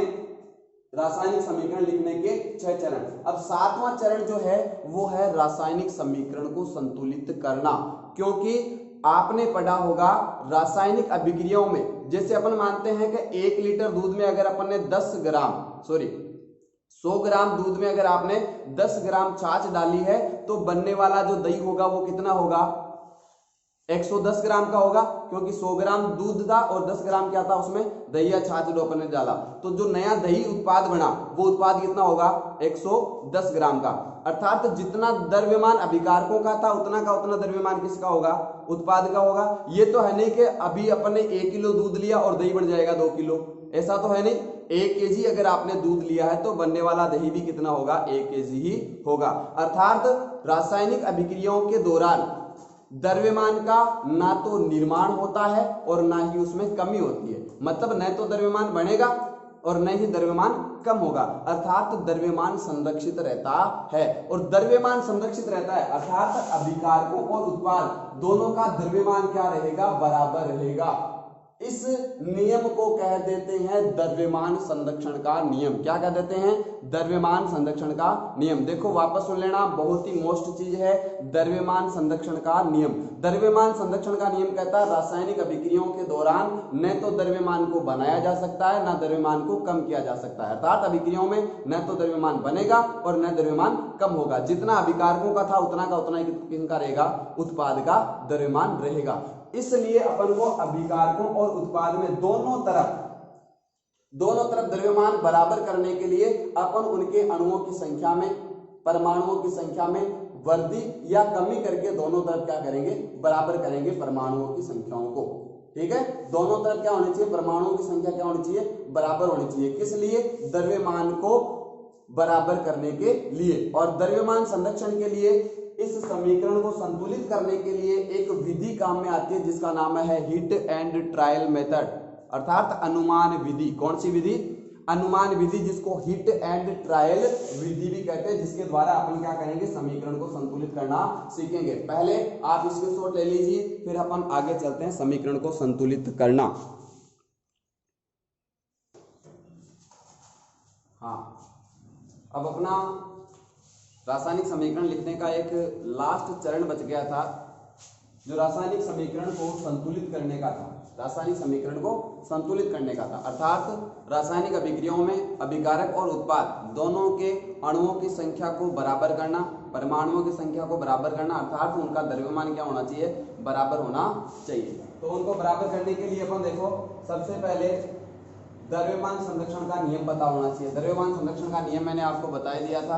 [SPEAKER 1] रासायनिक समीकरण लिखने के 6 चरण। अब 7वां चरण जो है वो है रासायनिक समीकरण को संतुलित करना। क्योंकि आपने पढ़ा होगा रासायनिक अभिक्रियाओं में, जैसे अपन मानते हैं कि 1 लीटर दूध में अगर अपन ने 100 ग्राम दूध में अगर आपने 10 ग्राम छाछ डाली है तो बनने वाला जो दही होगा वो कितना होगा, 110 ग्राम का होगा। क्योंकि 100 ग्राम दूध था और 10 ग्राम क्या था उसमें, दही या छाछ जो अपन ने डाला, तो जो नया दही उत्पाद बना वो उत्पाद कितना होगा, 110 ग्राम का। अर्थात जितना द्रव्यमान अभिकारकों का था उतना का उतना द्रव्यमान किसका होगा, उत्पाद का होगा। ये तो है नहीं कि अभी अपन ने 1 किलो दूध लिया और दही बन जाएगा 2 किलो, ऐसा तो है नहीं। 1 केजी अगर आपने दूध लिया है तो बनने वाला दही भी कितना होगा, 1 केजी ही होगा। अर्थात रासायनिक अभिक्रियाओं के दौरान द्रव्यमान का ना तो निर्माण होता है और ना ही उसमें कमी होती है। मतलब न तो द्रव्यमान बढ़ेगा और न ही द्रव्यमान कम होगा। अर्थात द्रव्यमान संरक्षित रहता है। और द्रव्यमान संरक्षित रहता है अर्थात अभिकारकों और उत्पाद दोनों का द्रव्यमान क्या रहेगा, बराबर रहेगा। इस नियम को कह देते हैं द्रव्यमान संरक्षण का नियम। क्या कह देते हैं, द्रव्यमान संरक्षण का नियम। देखो वापस सुन लेना, बहुत ही मोस्ट चीज है द्रव्यमान संरक्षण का नियम। द्रव्यमान संरक्षण का नियम कहता है रासायनिक अभिक्रियाओं के दौरान न तो द्रव्यमान को बनाया जा सकता है न द्रव्यमान को कम किया जा सकता है। अर्थात अभिक्रियाओं में न तो द्रव्यमान बनेगा और न द्रव्यमान कम होगा। जितना अभिकारकों का था उतना का उतना ही किसका रहेगा, उत्पाद का द्रव्यमान रहेगा। इसलिए अपन को अभिकारकों और उत्पाद में दोनों तरफ द्रव्यमान बराबर करने के लिए अपन उनके अणुओं की संख्या में, परमाणुओं की संख्या में वृद्धि या कमी करके दोनों तरफ क्या करेंगे, बराबर करेंगे परमाणुओं की संख्याओं को। ठीक है, दोनों तरफ क्या होनी चाहिए, परमाणुओं की संख्या क्या होनी चाहिए, बराबर होनी चाहिए। किस लिए, द्रव्यमान को बराबर करने के लिए। और द्रव्यमान संरक्षण के लिए इस समीकरण को संतुलित करने के लिए एक विधि काम में आती है जिसका नाम है हीट एंड ट्रायल मेथड, अर्थात अनुमान विधि। कौन सी विधि, अनुमान विधि, जिसको हिट एंड ट्रायल विधि भी कहते हैं, जिसके द्वारा अपन क्या करेंगे, समीकरण को संतुलित करना सीखेंगे। पहले आप स्क्रीनशॉट ले लीजिए, फिर अपन आगे चलते हैं समीकरण को संतुलित करना। हाँ, अब अपना रासायनिक समीकरण लिखने का एक लास्ट चरण बच गया था, जो रासायनिक समीकरण को संतुलित करने का था। रासायनिक समीकरण को संतुलित करने का था, अर्थात रासायनिक अभिक्रियाओं में अभिकारक और उत्पाद दोनों के अणुओं की संख्या को बराबर करना, परमाणुओं की संख्या को बराबर करना, अर्थात उनका द्रव्यमान क्या होना चाहिए, बराबर होना चाहिए। तो उनको बराबर करने के लिए अपन देखो, सबसे पहले द्रव्यमान संरक्षण का नियम पता होना चाहिए। द्रव्यमान संरक्षण का नियम मैंने आपको बता दिया था।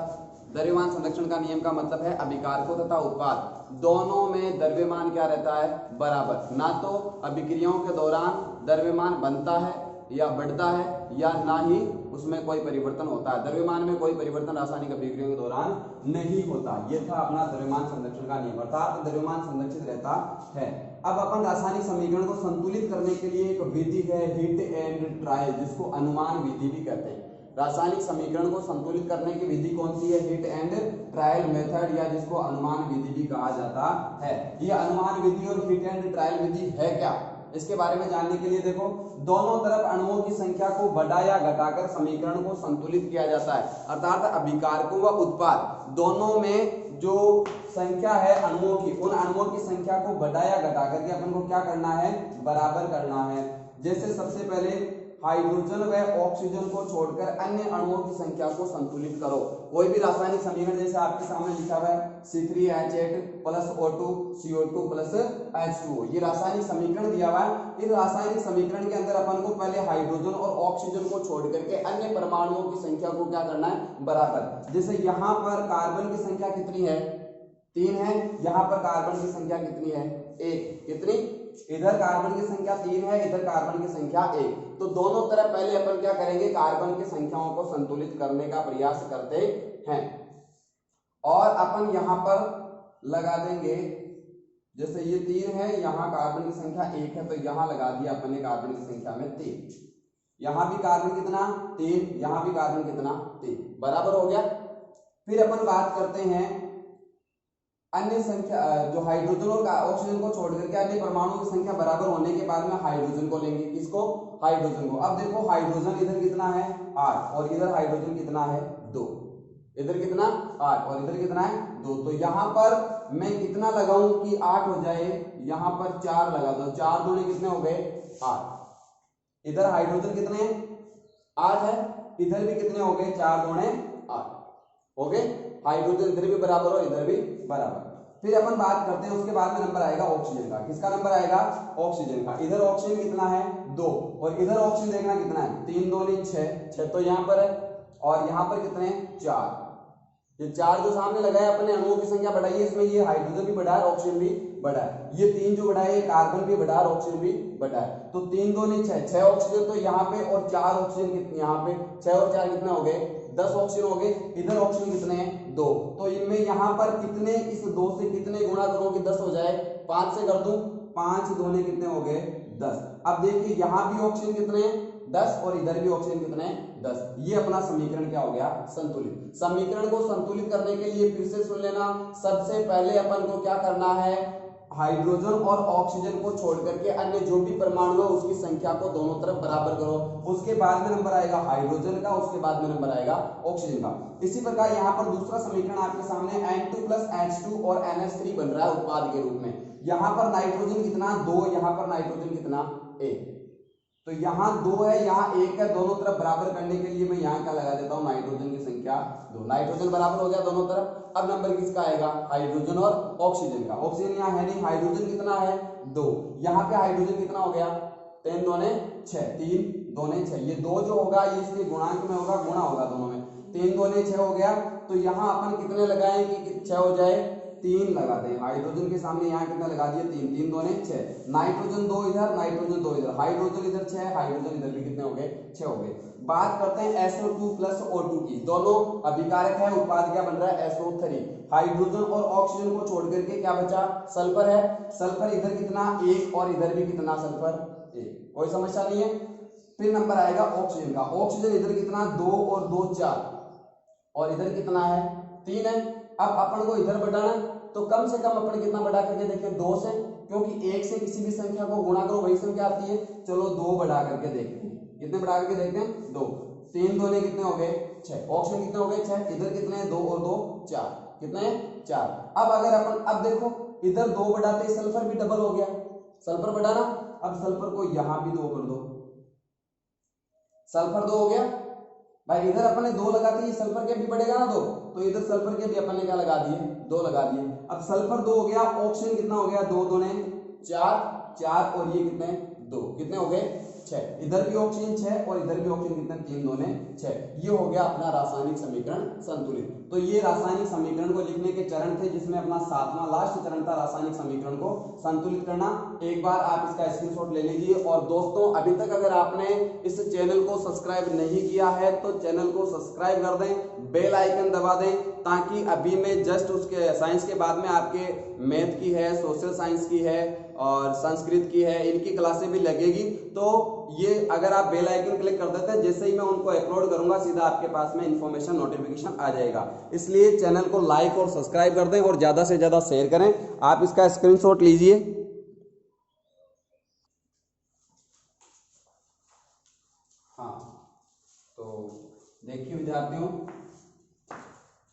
[SPEAKER 1] द्रव्यमान संरक्षण का नियम का मतलब है अभिकारकों तथा उत्पाद दोनों में द्रव्यमान क्या रहता है, बराबर। ना तो अभिक्रियाओं के दौरान द्रव्यमान बनता है या बढ़ता है, या ना ही उसमें कोई परिवर्तन होता है। द्रव्यमान में कोई परिवर्तन रासायनिक अभिक्रियाओं के दौरान नहीं होता। ये था अपना द्रव्यमान संरक्षण का नियम, अर्थात द्रव्यमान संरक्षित रहता है। अब अपन रासायनिक समीकरण को संतुलित करने के लिए एक विधि है हिट एंड ट्रायल, जिसको अनुमान विधि भी कहते हैं। रासायनिक समीकरण को संतुलित करने की विधि कौन सी है, हिट एंड ट्रायल मेथड, या जिसको अनुमान विधि भी कहा जाता है। ये अनुमान विधि और हिट एंड ट्रायल विधि है क्या, इसके बारे में जानने के लिए देखो, दोनों तरफ अणुओं की संख्या को बढ़ा या घटाकर समीकरण को संतुलित किया जाता है। अर्थात अभिकारकों व उत्पाद दोनों में जो संख्या है अणुओं की, उन अणुओं की संख्या को बढ़ा या घटा करके अपन को क्या करना है, बराबर करना है। जैसे सबसे पहले हाइड्रोजन व ऑक्सीजन को छोड़कर अन्य अणुओं की संख्या को संतुलित करो। कोई भी रासायनिक समीकरण जैसे आपके सामने लिखा हुआ है C3H8 plus O2 CO2 plus H2O, ये रासायनिक समीकरण दिया हुआ है। इस रासायनिक समीकरण के अंदर अपन को पहले हाइड्रोजन और ऑक्सीजन को छोड़ करके अन्य परमाणुओं की संख्या को क्या करना है, बराबर। जैसे यहाँ पर कार्बन की संख्या कितनी है, 3 है, यहाँ पर कार्बन की संख्या कितनी है, 1। कितनी, इधर कार्बन की संख्या 3 है, इधर कार्बन की संख्या 1। तो दोनों तरफ पहले अपन क्या करेंगे, कार्बन की संख्याओं को संतुलित करने का प्रयास करते हैं। और अपन यहां पर लगा देंगे, जैसे ये 3 है, यहाँ कार्बन की संख्या 1 है, तो यहां लगा दिया अपन ने कार्बन की संख्या में 3। यहां भी कार्बन कितना, 3, यहां भी कार्बन कितना, 3, बराबर हो गया। फिर अपन बात करते हैं अन्य संख्या, जो हाइड्रोजन और ऑक्सीजन को छोड़ करके अन्य परमाणुओं की संख्या बराबर होने के बाद में हाइड्रोजन को लेंगे। किसको, हाइड्रोजन को। अब देखो हाइड्रोजन इधर कितना है, 8, और इधर हाइड्रोजन कितना है, 2। इधर कितना, 8, और इधर कितना है, 2। तो यहाँ पर मैं कितना लगाऊं कि 8 हो जाए, यहाँ पर 4 लगा दो, 4 दूनी कितने हो गए, 8। इधर हाइड्रोजन कितने हैं, 8 है, इधर भी कितने हो गए, 4 दूने 8 हो गए। हाइड्रोजन इधर भी बराबर और इधर भी बराबर। फिर अपन बात करते हैं, उसके बाद में नंबर आएगा ऑक्सीजन का। किसका नंबर आएगा, ऑक्सीजन का। इधर ऑक्सीजन कितना है, 2, और इधर ऑक्सीजन देखना कितना है, 3 दूनी 6 तो यहाँ पर है, और यहाँ पर कितने हैं, 4। ये 4 जो सामने लगाया अपने अणुओं की संख्या बढ़ाई है, इसमें ये हाइड्रोजन भी बढ़ा है, ऑक्सीजन भी बढ़ा है। ये 3 जो बढ़ा है, कार्बन भी बढ़ा है, ऑक्सीजन भी बढ़ा है। तो 3 दूनी 6 ऑक्सीजन तो यहाँ पे, और 4 ऑक्सीजन कितने यहाँ पे, 6 और 4 कितने हो गए, 10 ऑक्सीजन हो गए। इधर ऑक्सीजन कितने हैं, 2। तो इनमें यहाँ पर कितने, इस 2 से कितने गुणा करूं कि 10 हो जाए, 5 से कर दूं, 5 दूने कितने हो गए, 10। अब देखिए यहाँ भी ऑक्सीजन कितने हैं, 10, और इधर भी ऑक्सीजन कितने हैं, 10। ये अपना समीकरण क्या हो गया, संतुलित। समीकरण को संतुलित करने के लिए फिर से सुन लेना, सबसे पहले अपन को क्या करना है, हाइड्रोजन और ऑक्सीजन को छोड़ करके अन्य जो भी परमाणु है उसकी संख्या को दोनों तरफ बराबर करो। उसके बाद में नंबर आएगा हाइड्रोजन का, उसके बाद में नंबर आएगा ऑक्सीजन का। इसी प्रकार यहाँ पर दूसरा समीकरण आपके सामने N2 + H2 और NH3 बन रहा है उत्पाद के रूप में। यहाँ पर नाइट्रोजन कितना, 2, यहाँ पर नाइट्रोजन कितना, 1। तो यहाँ 2 है, यहाँ 1 है, दोनों तरफ बराबर करने के लिए मैं यहाँ क्या लगा देता हूँ, नाइट्रोजन की संख्या 2। नाइट्रोजन बराबर हो गया दोनों तरफ। अब नंबर किसका आएगा, हाइड्रोजन और ऑक्सीजन का। ऑक्सीजन यहाँ है नहीं, हाइड्रोजन कितना है, 2। यहाँ पे हाइड्रोजन कितना हो गया, 3 दूने 6, 3 दूने 6। ये 2 जो होगा ये इसके गुणांक में होगा, गुणा होगा दोनों में, 3 दूने 6 हो गया। तो यहाँ अपन कितने लगाए कि 6 हो जाए, 3 लगाते हैं। हाइड्रोजन के सामने यहाँ कितना लगा दिए, 3, 3 दूने 6। नाइट्रोजन 2 इधर, नाइट्रोजन 2 इधर, हाइड्रोजन इधर 6, हाइड्रोजन इधर भी कितने हो गए, 6 हो गए। बात करते हैं SO2 + O2 की। दोनों अभिकारक है, उत्पाद क्या बन रहा है, SO3। हाइड्रोजन और ऑक्सीजन को छोड़ करके क्या बचा, सल्फर है। सल्फर इधर कितना, 1, और इधर भी कितना, सल्फर 1। कोई समस्या नहीं है। फिर नंबर आएगा ऑक्सीजन का। ऑक्सीजन इधर कितना 2 और 2 4 और इधर कितना है 3 है। अब अपन को इधर बढ़ाना तो कम से कम अपन कितना बढ़ा करके देखें 2 से, क्योंकि 1 से किसी भी संख्या को गुणा करो वही संख्या आती है। चलो 2 बढ़ा करके देखते हैं, कितने बढ़ा करके देखते हैं 2, 3 दूने कितने हो गए 6, ऑक्सीजन कितने हो गए 6, इधर कितने हैं 2 और 2 4, कितने हैं 4। अब अगर अपन अब देखो इधर 2 बढ़ाते सल्फर भी डबल हो गया, सल्फर बढ़ाना, अब सल्फर को यहां भी 2 कर दो, सल्फर 2 हो गया भाई। इधर अपन ने 2 लगा दिए, सल्फर के भी बढ़ेगा ना 2, तो इधर सल्फर के भी अपन ने क्या लगा दिए 2 लगा दिए। अब सल्फर 2 हो गया, ऑक्सीजन कितना हो गया 2 दूने 4 4 और ये कितने 2, कितने हो गए 6। इधर भी ऑक्सीजन 6 और इधर भी ऑक्सीजन कितने 3 दूने 6। ये हो गया अपना रासायनिक समीकरण संतुलित। तो ये रासायनिक समीकरण को लिखने के चरण थे, जिसमें अपना 7वां लास्ट चरण था रासायनिक समीकरण को संतुलित करना। एक बार आप इसका स्क्रीनशॉट ले लीजिए। और दोस्तों अभी तक अगर आपने इस चैनल को सब्सक्राइब नहीं किया है तो चैनल को सब्सक्राइब कर दें, बेल आइकन दबा दें, ताकि अभी मैं जस्ट उसके साइंस के बाद में आपके मैथ की है, सोशल साइंस की है और संस्कृत की है, इनकी क्लासें भी लगेगी। तो ये अगर आप बेल आइकन क्लिक कर देते हैं, जैसे ही मैं उनको अपलोड करूंगा सीधा आपके पास में इंफॉर्मेशन नोटिफिकेशन आ जाएगा। इसलिए चैनल को लाइक और सब्सक्राइब कर दें और ज्यादा से ज्यादा शेयर करें। आप इसका स्क्रीनशॉट लीजिए। हाँ, तो देखिए विद्यार्थियों,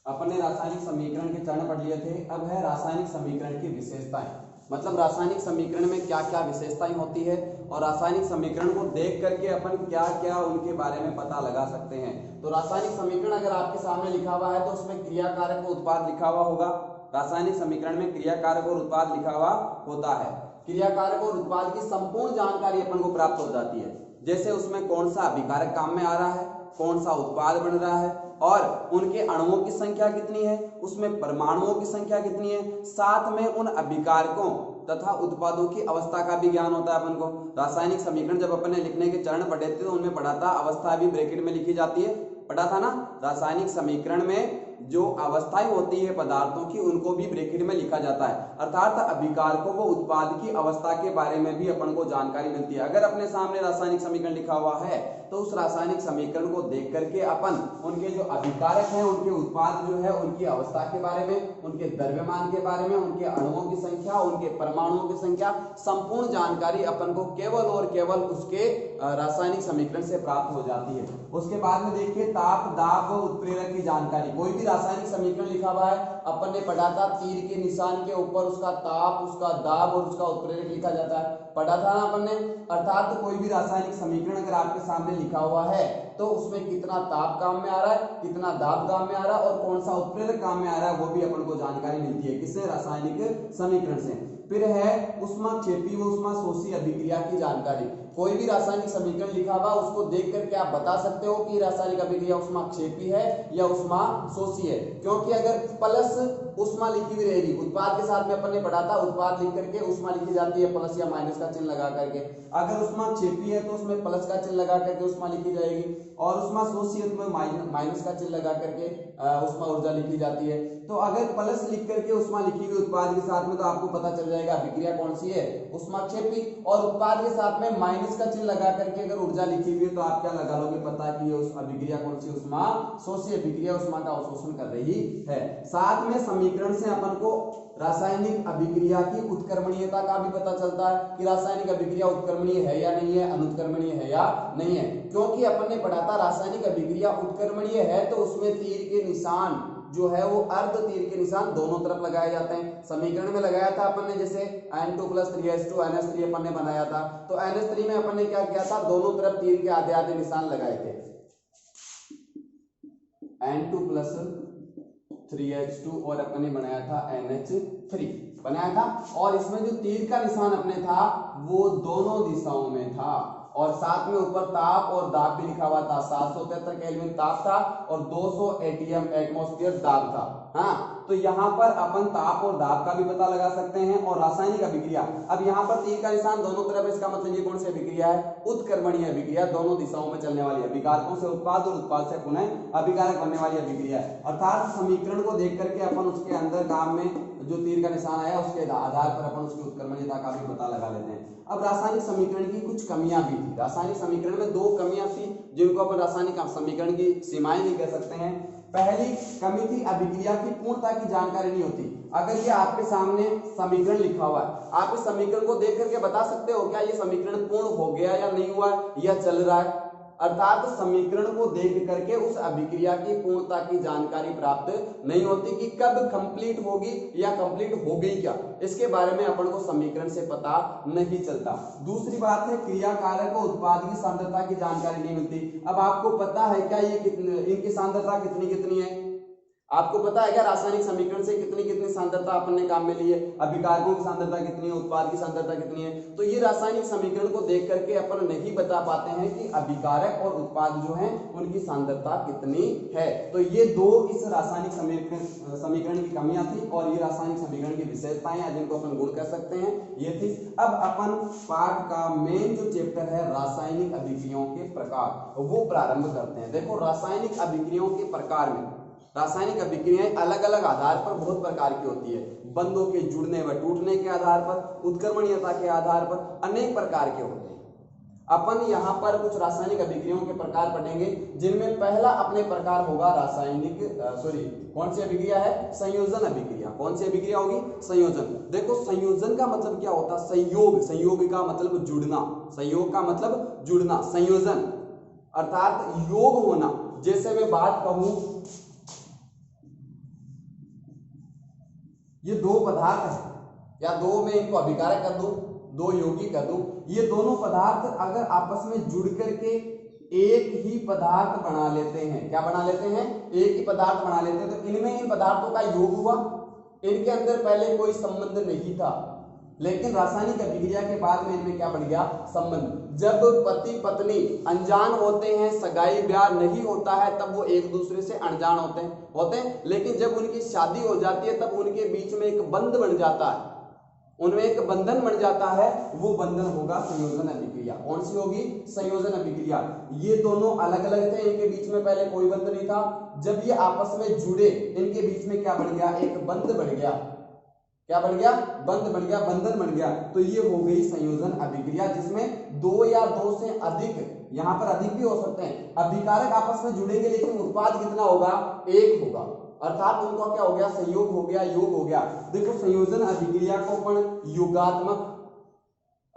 [SPEAKER 1] अपन ने रासायनिक समीकरण के चरण पढ़ लिए थे। अब है रासायनिक समीकरण की विशेषताएं, मतलब रासायनिक समीकरण में क्या क्या विशेषताएं होती है और रासायनिक समीकरण को देख करके अपन क्या क्या उनके बारे में पता लगा सकते हैं। तो रासायनिक समीकरण अगर आपके सामने लिखा हुआ है तो उसमें क्रिया कारक और उत्पाद लिखा हुआ होगा। रासायनिक समीकरण में क्रिया कारक और उत्पाद लिखा हुआ होता है। क्रिया कारक और उत्पाद की संपूर्ण जानकारी अपन को प्राप्त हो जाती है, जैसे उसमें कौन सा अभिकारक काम में आ रहा है, कौन सा उत्पाद बन रहा है और उनके अणुओं की संख्या कितनी है, उसमें परमाणुओं की संख्या कितनी है, साथ में उन अभिकारकों तथा उत्पादों की अवस्था का भी ज्ञान होता है अपन को। रासायनिक समीकरण जब अपन ने लिखने के चरण पढ़े थे तो उनमें पढ़ा था अवस्था भी ब्रैकेट में लिखी जाती है, पढ़ा था ना। रासायनिक समीकरण में जो अवस्थाएं होती है पदार्थों की उनको भी ब्रैकेट में लिखा जाता है, अर्थात अभिकारकों व उत्पाद की अवस्था के बारे में भी अपन को जानकारी मिलती है। अगर अपने सामने रासायनिक समीकरण लिखा हुआ है तो उस रासायनिक समीकरण को देख करके अपन उनके जो अभिकारक हैं, उनके उत्पाद जो है, उनकी अवस्था के बारे में, उनके द्रव्यमान के बारे में, उनके अणुओं की संख्या, उनके परमाणुओं की संख्या, संपूर्ण जानकारी अपन को केवल और केवल उसके रासायनिक समीकरण से प्राप्त हो जाती है। उसके बाद में देखिए ताप, दाब व उत्प्रेरक की जानकारी। कोई भी रासायनिक समीकरण लिखा हुआ है, अपन ने पढ़ा था तीर के निशान के ऊपर उसका ताप, उसका दाब और उसका उत्प्रेरक लिखा जाता है, पढ़ा था ना अपन ने। अर्थात तो कोई भी रासायनिक समीकरण अगर आपके सामने लिखा हुआ है तो उसमें कितना ताप काम में आ रहा है, कितना दाब काम में आ रहा है और कौन सा उत्प्रेरक काम में आ रहा है, वो भी अपन को जानकारी मिलती है। किससे? रासायनिक समीकरण से। फिर है ऊष्माक्षेपी व ऊष्माशोषी अभिक्रिया की जानकारी। कोई भी रासायनिक समीकरण लिखा हुआ उसको देख करके आप बता सकते हो कि रासायनिक अभिक्रिया ऊष्माक्षेपी है या ऊष्माशोषी है, क्योंकि अगर प्लस ऊष्मा लिखी हुई रहेगी, उत्पाद के साथ में अपन ने पढ़ा था उत्पाद लिख करके ऊष्मा लिखी जाती है प्लस या माइनस का चिन्ह लगा करके। अगर ऊष्माक्षेपी है तो उसमें प्लस का चिन्ह लगा करके ऊष्मा लिखी जाएगी, और ऊष्माशोषी है तो माइनस का चिन्ह लगा करके ऊष्मा ऊर्जा लिखी जाती है। तो अगर प्लस लिख करके ऊष्मा लिखी हुई उत्पाद के साथ में तो आपको पता चल जाएगा अभिक्रिया कौन सी है, ऊष्माक्षेपी। और उत्पाद के साथ में माइनस का चिन्ह लगा करके अगर ऊर्जा लिखी हुई है तो आप क्या लगा लोगे, पता कि ये अभिक्रिया कौन सी, ऊष्माशोषी अभिक्रिया, ऊष्मा का अवशोषण कर रही है। साथ में समीकरण से अपन को रासायनिक अभिक्रिया की उत्क्रमणीयता का भी पता चलता है कि रासायनिक अभिक्रिया उत्क्रमणीय है या नहीं है, अनुत्क्रमणीय है या नहीं है। क्योंकि अपन ने पढ़ा था रासायनिक अभिक्रिया उत्क्रमणीय है तो उसमें तीर के निशान जो है वो अर्ध तीर के निशान दोनों तरफ लगाए जाते हैं। समीकरण में लगाया था अपन ने, जैसे N2 + 3H2 NH3 अपन ने बनाया था, तो NH3 में अपन ने क्या किया था, दोनों तरफ तीर के आधे आधे निशान लगाए थे। N2 + 3H2 और अपन ने बनाया था NH3 बनाया था, और इसमें जो तीर का निशान अपने था वो दोनों दिशाओं में था, और साथ में ऊपर ताप और दाब भी लिखा हुआ था। 773 केल्विन ताप था और 200 एटीएम एटमॉस्फेयर दाब था। हाँ, तो यहाँ पर अपन ताप और दाब का भी पता लगा सकते हैं और रासायनिक अभिक्रिया। अब यहाँ पर तीर का निशान दोनों तरफ, इसका मतलब ये कौन सी अभिक्रिया है? उत्क्रमणीय अभिक्रिया, दोनों दिशाओं में चलने वाली, अभिकारकों से उत्पाद और उत्पाद से पुनः अभिकारक बनने वाली अभिक्रिया है। अर्थात समीकरण को देख करके अपन उसके अंदर काम में जो तीर का निशान आया उसके आधार पर अपन उसकी उत्क्रमणीयता का भी पता लगा लेते हैं। अब रासायनिक समीकरण की कुछ कमियां भी थी। रासायनिक समीकरण में दो कमियां थी जिनको अपन रासायनिक समीकरण की सीमाएं भी कह सकते हैं। पहली कमी थी अभिक्रिया की पूर्णता की जानकारी नहीं होती। अगर ये आपके सामने समीकरण लिखा हुआ है, आप इस समीकरण को देख करके बता सकते हो क्या ये समीकरण पूर्ण हो गया या नहीं हुआ या चल रहा है? अर्थात समीकरण को देख करके उस अभिक्रिया की पूर्णता की जानकारी प्राप्त नहीं होती कि कब कंप्लीट होगी या कंप्लीट हो गई क्या, इसके बारे में अपन को समीकरण से पता नहीं चलता। दूसरी बात है क्रियाकारक और उत्पाद की सांद्रता की जानकारी नहीं मिलती। अब आपको पता है क्या ये इनकी सांद्रता कितनी कितनी है? आपको पता है क्या रासायनिक समीकरण से कितनी कितनी सांद्रता अपन ने काम में ली है? अभिकारकों की सांद्रता कितनी है, उत्पाद की सांद्रता कितनी है? तो ये रासायनिक समीकरण को देख करके अपन नहीं बता पाते हैं कि अभिकारक और उत्पाद जो है उनकी सांद्रता कितनी है। तो ये दो इस रासायनिक समीकरण की कमियां थी और ये रासायनिक समीकरण की विशेषताएं हैं जिनको अपन गुण कह सकते हैं, ये थी। अब अपन पाठ का मेन जो चैप्टर है रासायनिक अभिक्रियाओं के प्रकार वो प्रारंभ करते हैं। देखो रासायनिक अभिक्रियाओं के प्रकार में रासायनिक अभिक्रियाएं अलग अलग आधार पर बहुत प्रकार की होती है। बंधों के जुड़ने व टूटने के आधार पर, उत्क्रमणीयता के आधार पर अनेक प्रकार के होते हैं। अपन यहाँ पर कुछ रासायनिक अभिक्रियाओं के प्रकार पढ़ेंगे जिनमें पहला अपने प्रकार होगा कौन सी अभिक्रिया है? संयोजन अभिक्रिया। कौन सी अभिक्रिया होगी? संयोजन। देखो संयोजन का मतलब क्या होता है? संयोग। संयोग का मतलब जुड़ना, संयोग का मतलब जुड़ना। संयोजन अर्थात योग होना। जैसे मैं बात कहूं ये दो पदार्थ है या दो में इनको अभिकारक कर दूं, दो यौगिक कर दूं, ये दोनों पदार्थ अगर आपस में जुड़ करके एक ही पदार्थ बना लेते हैं, क्या बना लेते हैं? एक ही पदार्थ बना लेते हैं, तो इनमें इन पदार्थों का योग हुआ। इनके अंदर पहले कोई संबंध नहीं था, लेकिन रासायनिक अभिक्रिया के बाद में इनमें क्या बन गया? संबंध। जब पति पत्नी अनजान होते हैं, सगाई ब्याह नहीं होता है, तब वो एक दूसरे से अनजान होते हैं, लेकिन जब उनकी शादी हो जाती है तब उनके बीच में एक बंध बन जाता है, उनमें एक बंधन बन जाता है, वो बंधन होगा संयोजन अभिक्रिया। कौन सी होगी? संयोजन अभिक्रिया। ये दोनों अलग अलग थे, इनके बीच में पहले कोई बंध नहीं था, जब ये आपस में जुड़े इनके बीच में क्या बन गया? एक बंध बन गया। क्या बन गया? बंध बन गया, बंधन बन गया। तो ये हो गई संयोजन अभिक्रिया जिसमें दो या दो से अधिक, यहाँ पर अधिक भी हो सकते हैं, अभिकारक आपस में जुड़ेंगे, लेकिन उत्पाद कितना होगा? एक होगा। अर्थात उनका क्या हो गया? संयोग हो गया, योग हो गया। देखो संयोजन अभिक्रिया को अपन युगात्मक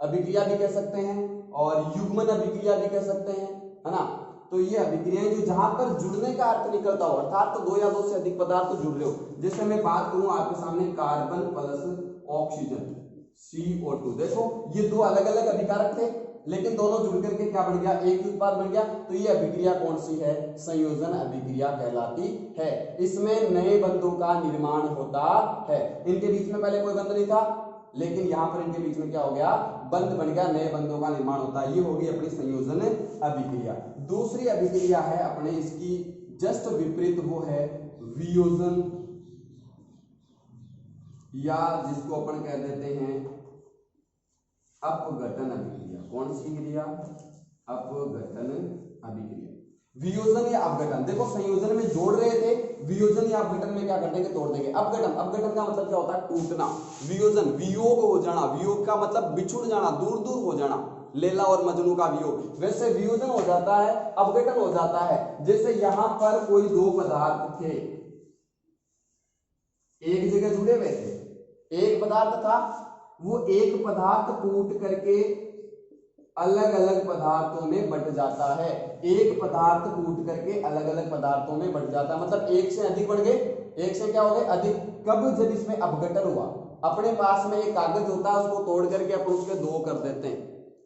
[SPEAKER 1] अभिक्रिया भी कह सकते हैं और युग्मन अभिक्रिया भी कह सकते हैं, है ना। तो ये अभिक्रियाएं जो जहां पर जुड़ने का अर्थ निकलता हो, अर्थात तो दो या दो से अधिक पदार्थ जुड़ रहे हो। जैसे मैं बात करूं आपके सामने कार्बन प्लस ऑक्सीजन CO2, देखो ये दो अलग अलग अभिकारक थे, लेकिन दोनों जुड़ करके क्या बन गया? एक ही उत्पाद बन गया। तो ये अभिक्रिया कौन सी है? संयोजन अभिक्रिया कहलाती है। इसमें नए बंधों का निर्माण होता है। इनके बीच में पहले कोई बंध नहीं था, लेकिन यहां पर इनके बीच में क्या हो गया? बंध बन गया, नए बंधों का निर्माण होता है। ये होगी अपनी संयोजन अभिक्रिया। दूसरी अभिक्रिया है अपने इसकी जस्ट विपरीत, वो है वियोजन, या जिसको अपन कह देते हैं अपघटन अभिक्रिया। कौन सी क्रिया? अपघटन अभिक्रिया। वियोजन या अपघटन, देखो संयोजन में जोड़ रहे थे, वियोजन या अपघटन में क्या कर देंगे? तोड़ देंगे। अपघटन का मतलब क्या होता है? टूटना। वियोजन वियोग हो जाना, वियोग का मतलब बिछुड़ जाना, दूर दूर हो जाना, लैला और मजनू का वियोग। वैसे वियोजन हो जाता है, अपघटन हो जाता है। जैसे यहां पर कोई दो पदार्थ थे, एक जगह जुड़े हुए थे, एक पदार्थ था, वो एक पदार्थ टूट करके अलग अलग पदार्थों में बट जाता है। एक पदार्थ टूट करके अलग अलग पदार्थों में बट जाता है, मतलब एक से अधिक बन गए। एक से क्या हो गए? अधिक। कब? जब इसमें अपघटन हुआ। अपने पास में एक कागज होता है, उसको तोड़ करके अपन उसके दो कर देते हैं।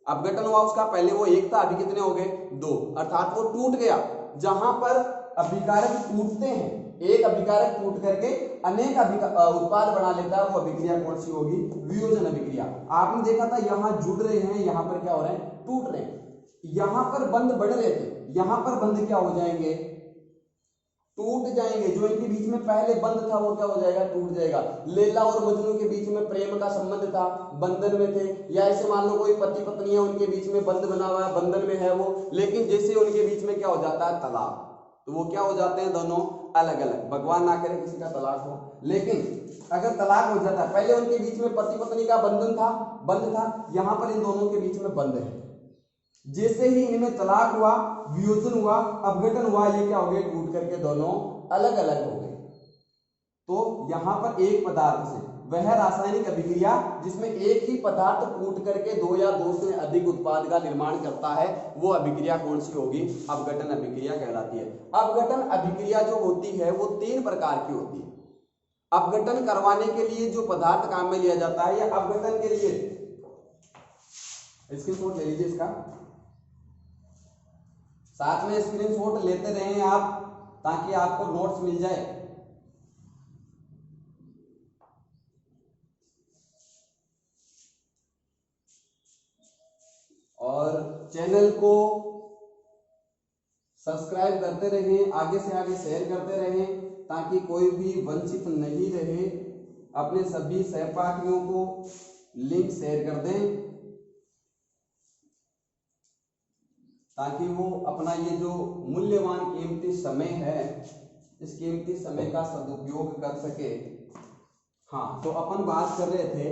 [SPEAKER 1] अपघटन हुआ उसका, पहले वो एक था, अभी कितने हो गए? दो, अर्थात वो टूट गया। जहां पर अभिकारक टूटते हैं, एक अभिकारक टूट करके अनेक उत्पाद बना लेता है, वो अभिक्रिया कौन सी होगी? वियोजन अभिक्रिया। आपने देखा था यहां जुड़ रहे हैं, यहां पर क्या हो रहे हैं? टूट रहे हैं। यहां पर बंध बढ़ रहे थे, यहां पर बंध क्या हो जाएंगे? टूट जाएंगे। जो इनके बीच में पहले बंद था वो क्या हो जाएगा, टूट जाएगा। लैला और मजनू के बीच में प्रेम का संबंध था, बंधन में थे, या ऐसे मान लो कोई पति पत्नी है, उनके बीच में बंध बना हुआ है, बंधन में है वो, लेकिन जैसे उनके बीच में क्या हो जाता है, तलाक, तो वो क्या हो जाते हैं, दोनों अलग अलग। भगवान ना करे किसी का तलाक हो, लेकिन अगर तलाक हो जाता है, पहले उनके बीच में पति पत्नी का बंधन था, बंध था, यहां पर इन दोनों के बीच में बंध है। जैसे ही इनमें तलाक हुआ, वियोजन हुआ, अपघटन हुआ, ये क्या हो गए, टूट करके दोनों अलग अलग हो गए। तो यहां पर एक पदार्थ से वह रासायनिक अभिक्रिया जिसमें एक ही पदार्थ टूट करके दो या दो से अधिक उत्पाद का निर्माण करता है, वो अभिक्रिया कौन सी होगी, अपघटन अभिक्रिया कहलाती है। अपघटन अभिक्रिया जो होती है वो 3 प्रकार की होती है। अपघटन करवाने के लिए जो पदार्थ काम में लिया जाता है, या अपघटन के लिए, स्क्रीनशॉट ले लीजिए इसका, साथ में स्क्रीनशॉट लेते रहें आप, ताकि आपको नोट्स मिल जाए। और चैनल को सब्सक्राइब करते रहें, आगे से आगे शेयर करते रहें, ताकि कोई भी वंचित नहीं रहे। अपने सभी सहपाठियों को लिंक शेयर कर दें, ताकि वो अपना ये जो मूल्यवान कीमती समय है, इस कीमती समय का सदुपयोग कर सके। हाँ, तो अपन बात कर रहे थे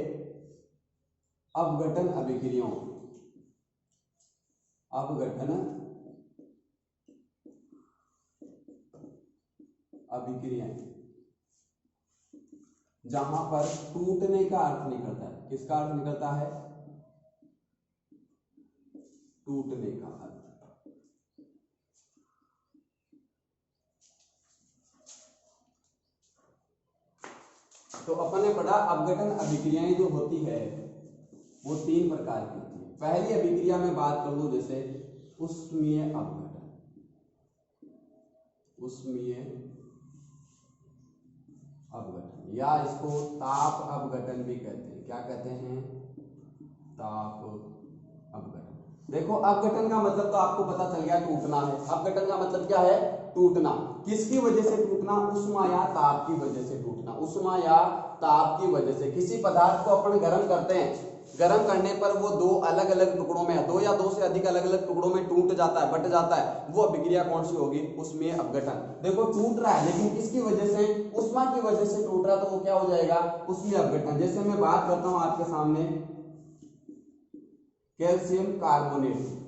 [SPEAKER 1] अपघटन अभिक्रियाओं, अपघटन अभिक्रियाएं, जहां पर टूटने का अर्थ निकलता है। किसका अर्थ निकलता है, टूटने का अर्थ। तो अपन ने पढ़ा अपघटन अभिक्रियाएं जो होती है वो 3 प्रकार की होती है। पहली अभिक्रिया में बात कर लूं, जैसे उष्मीय अपघटन, उष्मीय अपघटन, या इसको ताप अपघटन भी कहते हैं। क्या कहते हैं, ताप अपघटन। देखो, अपघटन का मतलब तो आपको पता चल गया, टूटना है। अपघटन का मतलब क्या है, टूटना। किसकी वजह से टूटना, उष्मा या ताप की वजह से टूटना। उष्मा या ताप की वजह से किसी पदार्थ को अपन गर्म करते हैं, गर्म करने पर वो 2 अलग अलग टुकड़ों में, 2 या 2 से अधिक अलग अलग टुकड़ों में टूट जाता है, बट जाता है, वो अभिक्रिया कौन सी होगी, उष्मीय अपघटन। देखो, टूट रहा है, लेकिन किसकी वजह से, उष्मा की वजह से टूट रहा, तो वो क्या हो जाएगा, उष्मीय अपघटन। जैसे मैं बात करता हूं आपके सामने कैल्शियम कार्बोनेट,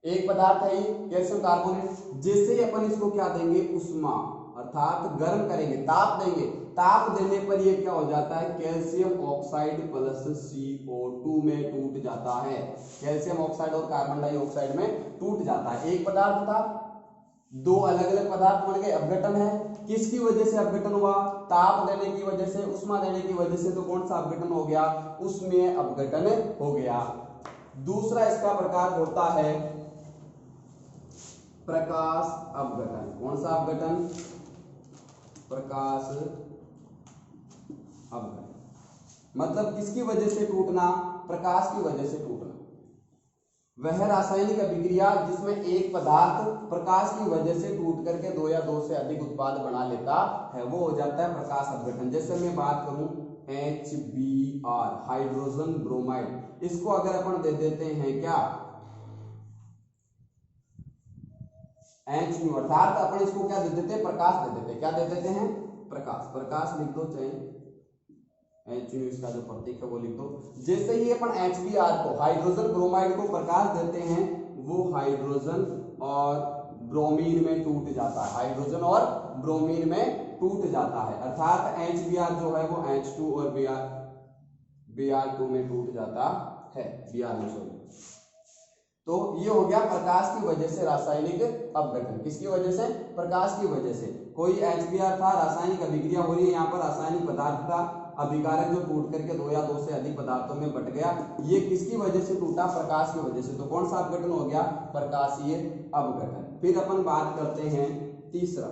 [SPEAKER 1] एक पदार्थ है ये कैल्शियम कार्बोनेट। जैसे ही अपन इसको क्या देंगे, उष्मा, अर्थात गर्म करेंगे, ताप देंगे, ताप देने पर ये क्या हो जाता है, कैल्शियम ऑक्साइड प्लस CO2 में टूट जाता है। कैल्शियम ऑक्साइड और कार्बन डाइऑक्साइड में टूट जाता है। एक पदार्थ था, 2 अलग अलग पदार्थ बन गए, अपघटन है। किसकी वजह से अपघटन हुआ, ताप देने की वजह से, उष्मा देने की वजह से। तो कौन सा अपघटन हो गया, उष्मीय अपघटन हो गया। दूसरा इसका प्रकार होता है प्रकाश अपघटन। कौन सा अपघटन, प्रकाश अपघटन। मतलब किसकी वजह से टूटना, प्रकाश की वजह से टूटना। वह रासायनिक अभिक्रिया जिसमें एक पदार्थ प्रकाश की वजह से टूट करके 2 या 2 से अधिक उत्पाद बना लेता है, वो हो जाता है प्रकाश अपघटन। जैसे मैं बात करूं HBr, हाइड्रोजन ब्रोमाइड, इसको अगर अपन दे देते हैं क्या, HNO, अर्थात अपन इसको क्या दे देते हैं, प्रकाश दे देते हैं। क्या दे देते हैं, प्रकाश। प्रकाश लिख दो, चाहे HNO इसका जो प्रतीक है वो लिख दो। जैसे ही अपन HBr को, हाइड्रोजन ब्रोमाइड को प्रकाश देते हैं, वो हाइड्रोजन और ब्रोमीन में टूट जाता है, हाइड्रोजन और ब्रोमीन में टूट जाता है। अर्थात HBr जो है वो H2 और Br2 में टूट जाता है, Br में, सॉरी। तो ये हो गया प्रकाश की वजह से रासायनिक अपघटन। किसकी वजह से, प्रकाश की वजह से। कोई HBr था, रासायनिक अभिक्रिया हो रही है, यहाँ पर रासायनिक पदार्थ का अभिकारक जो टूट करके 2 या 2 से अधिक पदार्थों में बट गया, ये किसकी वजह से टूटा, प्रकाश की वजह से। तो कौन सा अपघटन हो गया, प्रकाशीय अपघटन। फिर अपन बात करते हैं तीसरा,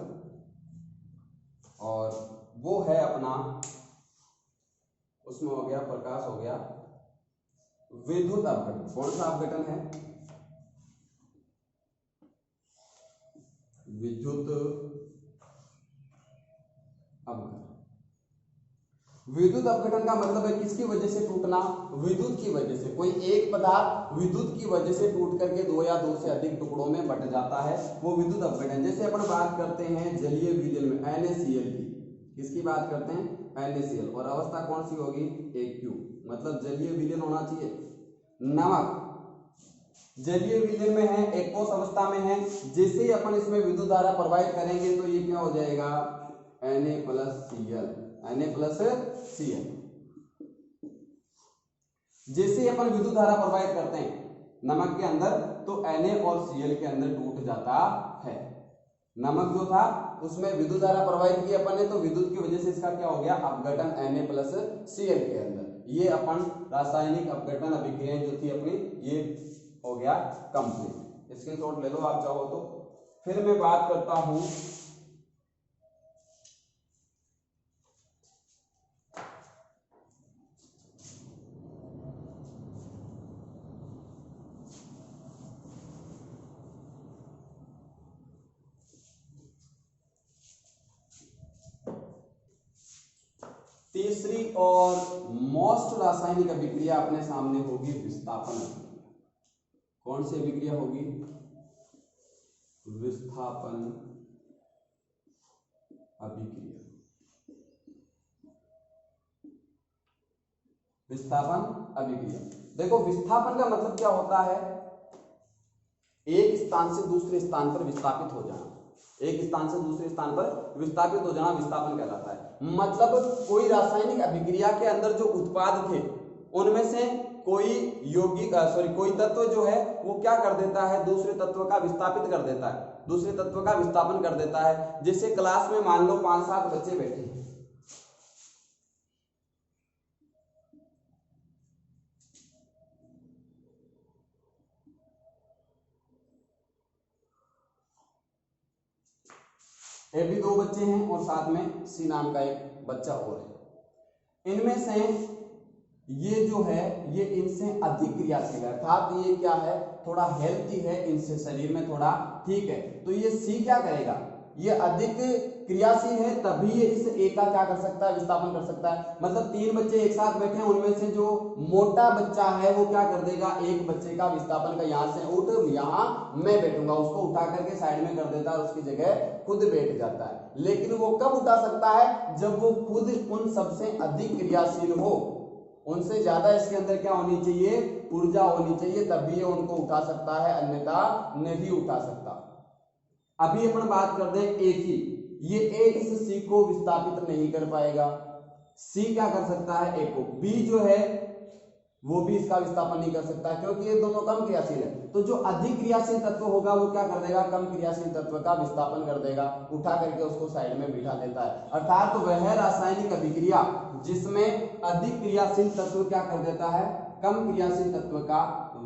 [SPEAKER 1] और वो है अपना, उसमें हो गया प्रकाश, हो गया विद्युत अपघटन। कौन सा अपघटन है, विद्युत विद्युत अपघटन का मतलब है किसकी वजह से टूटना, विद्युत की वजह से। कोई एक पदार्थ विद्युत की वजह से टूट करके दो या दो से अधिक टुकड़ों में बट जाता है, वो विद्युत अपघटन। जैसे अपन बात करते हैं जलीय विलयन में NaCl की, किसकी बात करते हैं, NaCl, और अवस्था कौन सी होगी, AQ, मतलब जलीय विलयन होना चाहिए। नमक जलीय विलयन में है, एक्वस अवस्था में है, जैसे ही अपन इसमें विद्युत धारा प्रवाहित करेंगे तो ये क्या हो जाएगा, Na+Cl, Na+Cl। जैसे ही अपन विद्युत धारा प्रवाहित करते हैं नमक के अंदर तो Na और Cl के अंदर टूट जाता है। नमक जो था उसमें विद्युत धारा प्रवाहित की अपन ने, तो विद्युत की वजह से इसका क्या हो गया, अपघटन Na+Cl के अंदर। ये अपन रासायनिक अपघटन अभिक्रियाएं जो थी अपनी, ये हो गया कंप्लीट। स्क्रीनशॉट ले लो आप चाहो तो। फिर मैं बात करता हूं तीसरी और मोस्ट रासायनिक अभिक्रिया अपने सामने होगी विस्थापन अभिक्रिया। कौन सी अभिक्रिया होगी, विस्थापन अभिक्रिया। विस्थापन अभिक्रिया, देखो विस्थापन का मतलब क्या होता है, एक स्थान से दूसरे स्थान पर विस्थापित हो जाना। एक स्थान से दूसरे स्थान पर विस्थापित हो जाना विस्थापन कहलाता है। मतलब कोई रासायनिक अभिक्रिया के अंदर जो उत्पाद थे उनमें से कोई कोई तत्व जो है वो क्या कर देता है, दूसरे तत्व का विस्थापित कर देता है, दूसरे तत्व का विस्थापन कर देता है। जैसे क्लास में मान लो 5-7 बच्चे बैठे हैं, ए भी 2 बच्चे हैं और साथ में सी नाम का एक बच्चा और है। इनमें से ये जो है ये इनसे अधिक क्रियाशील है, अर्थात ये क्या है, थोड़ा हेल्थी है, इनसे शरीर में थोड़ा ठीक है। तो ये सी क्या करेगा, ये अधिक क्रियाशील है तभी ये इस ए का क्या कर सकता है, विस्थापन कर सकता है। मतलब 3 बच्चे एक साथ बैठे हैं, उनमें से जो मोटा बच्चा है वो क्या कर देगा, एक बच्चे का विस्थापन का, यहां से उठ, यहां मैं बैठूंगा, उसको उठा करके साइड में कर देता है और उसकी जगह खुद बैठ जाता है। लेकिन वो कब उठा सकता है, जब वो खुद उन सबसे अधिक क्रियाशील हो, उनसे ज्यादा इसके अंदर क्या होनी चाहिए, ऊर्जा होनी चाहिए, तभी ये उनको उठा सकता है, अन्यथा नहीं उठा सकता। अभी अपन बात कर दें ए की, ये ए इस सी को विस्थापित नहीं कर पाएगा, सी क्या कर सकता है, ए को। बी जो है वो भी इसका विस्थापन नहीं कर सकता क्योंकि ये दोनों कम क्रियाशील है। तो जो अधिक क्रियाशील तत्व होगा वो क्या कर देगा, कम क्रियाशील तत्व का विस्थापन कर देगा, उठा करके उसको साइड में बिठा देता है। अर्थात तो वह रासायनिक अभिक्रिया जिसमें अधिक क्रियाशील तत्व क्या कर देता है, कम क्रियाशील तत्व का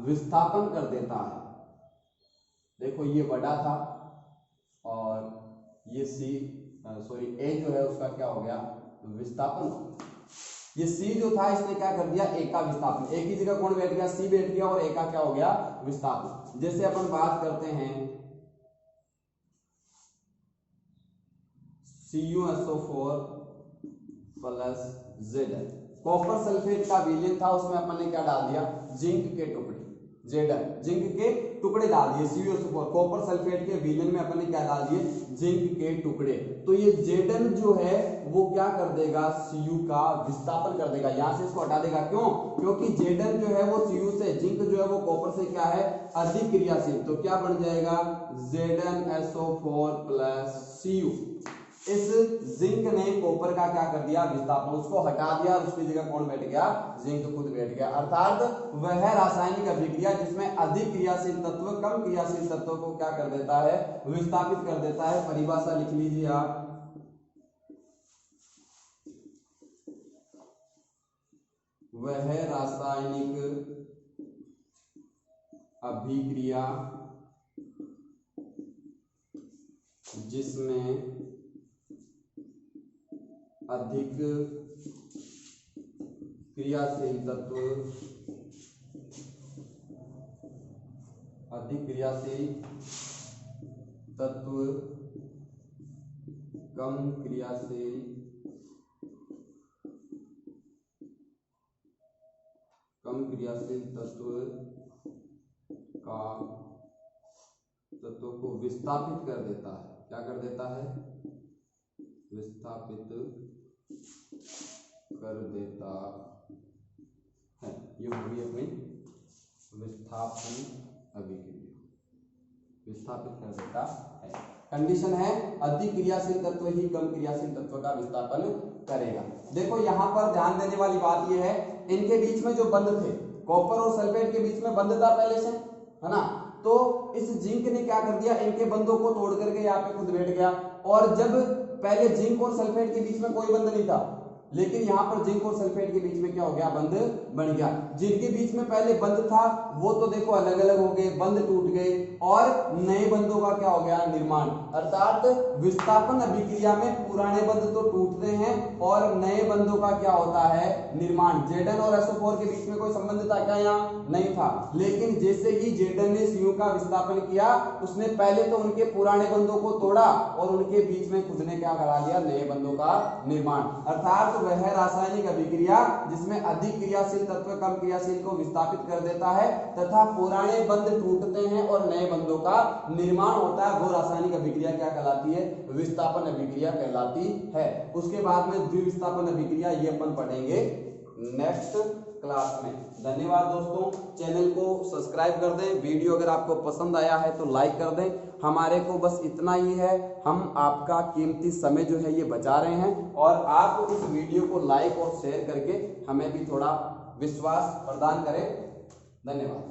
[SPEAKER 1] विस्थापन कर देता है। देखो ये बड़ा था और ये सी ए जो है उसका क्या हो गया, विस्थापन। ये सी जो था इसने क्या कर दिया, ए का विस्थापन, ए की जगह कौन बैठ गया, सी बैठ गया और ए का क्या हो गया, विस्थापन। जैसे अपन बात करते हैं CuSO4 plus Zn, copper sulphate का विलयन था, उसमें अपन ने क्या डाल दिया, जिंक के टुकड़े, Zn, जिंक के टुकड़े डाल दिए। CuSO4 कॉपर सल्फेट के विलयन में अपन ने क्या डाल दिए, जिंक के टुकड़े। तो ये Zn जो है वो क्या कर देगा, Cu का विस्थापन कर देगा, यहां से इसको हटा देगा। क्यों, क्योंकि Zn जो है वो Cu से, जिंक जो है वो कॉपर से क्या है, अधिक क्रियाशील। तो क्या बन जाएगा, ZnSO4 प्लस Cu। इस जिंक ने कॉपर का क्या कर दिया, विस्थापन, उसको हटा दिया और उसकी जगह कौन बैठ गया, जिंक खुद बैठ गया। अर्थात वह रासायनिक अभिक्रिया जिसमें अधिक क्रियाशील तत्व कम क्रियाशील तत्व को क्या कर देता है, विस्थापित कर देता है। परिभाषा लिख लीजिए आप, वह रासायनिक अभिक्रिया जिसमें अधिक क्रियाशील तत्व, अधिक क्रियाशील तत्व कम क्रियाशील कम क्रियाशील तत्व को विस्थापित कर देता है। क्या कर देता है? विस्थापित कर देता है। ये होगी अपनी विस्थापन अभिक्रिया, विस्थापित कर देता है। कंडीशन है अधिक क्रियाशील तत्व ही कम क्रियाशील तत्व का विस्थापन करेगा। देखो यहां पर ध्यान देने वाली बात यह है, इनके बीच में जो बंध थे, कॉपर और सल्फेट के बीच में बंध था पहले से, है ना। तो इस जिंक ने क्या कर दिया, इनके बंधों को तोड़ करके यहाँ पे खुद बैठ गया। और जब पहले जिंक और सल्फेट के बीच में कोई बंध नहीं था, लेकिन यहाँ पर जिंक और सल्फेट के बीच में क्या हो गया, बंध बन गया। जिनके बीच में पहले बंध था वो तो देखो अलग अलग हो गए, बंध टूट गए और नए बंधों का क्या हो गया, निर्माण। अर्थात विस्थापन अभिक्रिया में पुराने बंध तो टूटते हैं और नए बंधों का क्या होता है, निर्माण। Zn और SO4 के बीच में कोई संबंध था क्या? यहाँ नहीं था। लेकिन जैसे ही Zn ने Cu का विस्थापन किया, उसने पहले तो उनके पुराने बंधों को तोड़ा और उनके बीच में खुद ने क्या करा दिया, नए बंधों का निर्माण। अर्थात वह रासायनिक अभिक्रिया जिसमें अधिक क्रियाशील तत्व कम क्रियाशील को विस्थापित कर देता है तथा पुराने बंध टूटते हैं और नए बंधों का निर्माण होता है, वो रासायनिक अभिक्रिया क्या कहलाती है, विस्थापन अभिक्रिया कहलाती है। उसके बाद में द्विविस्थापन अभिक्रिया, ये अपन पढ़ेंगे नेक्स्ट क्लास में। धन्यवाद दोस्तों, चैनल को सब्सक्राइब कर दें। वीडियो अगर आपको पसंद आया है तो लाइक कर दें। हमारे को बस इतना ही है, हम आपका कीमती समय जो है ये बचा रहे हैं और आप इस वीडियो को लाइक और शेयर करके हमें भी थोड़ा विश्वास प्रदान करें। धन्यवाद।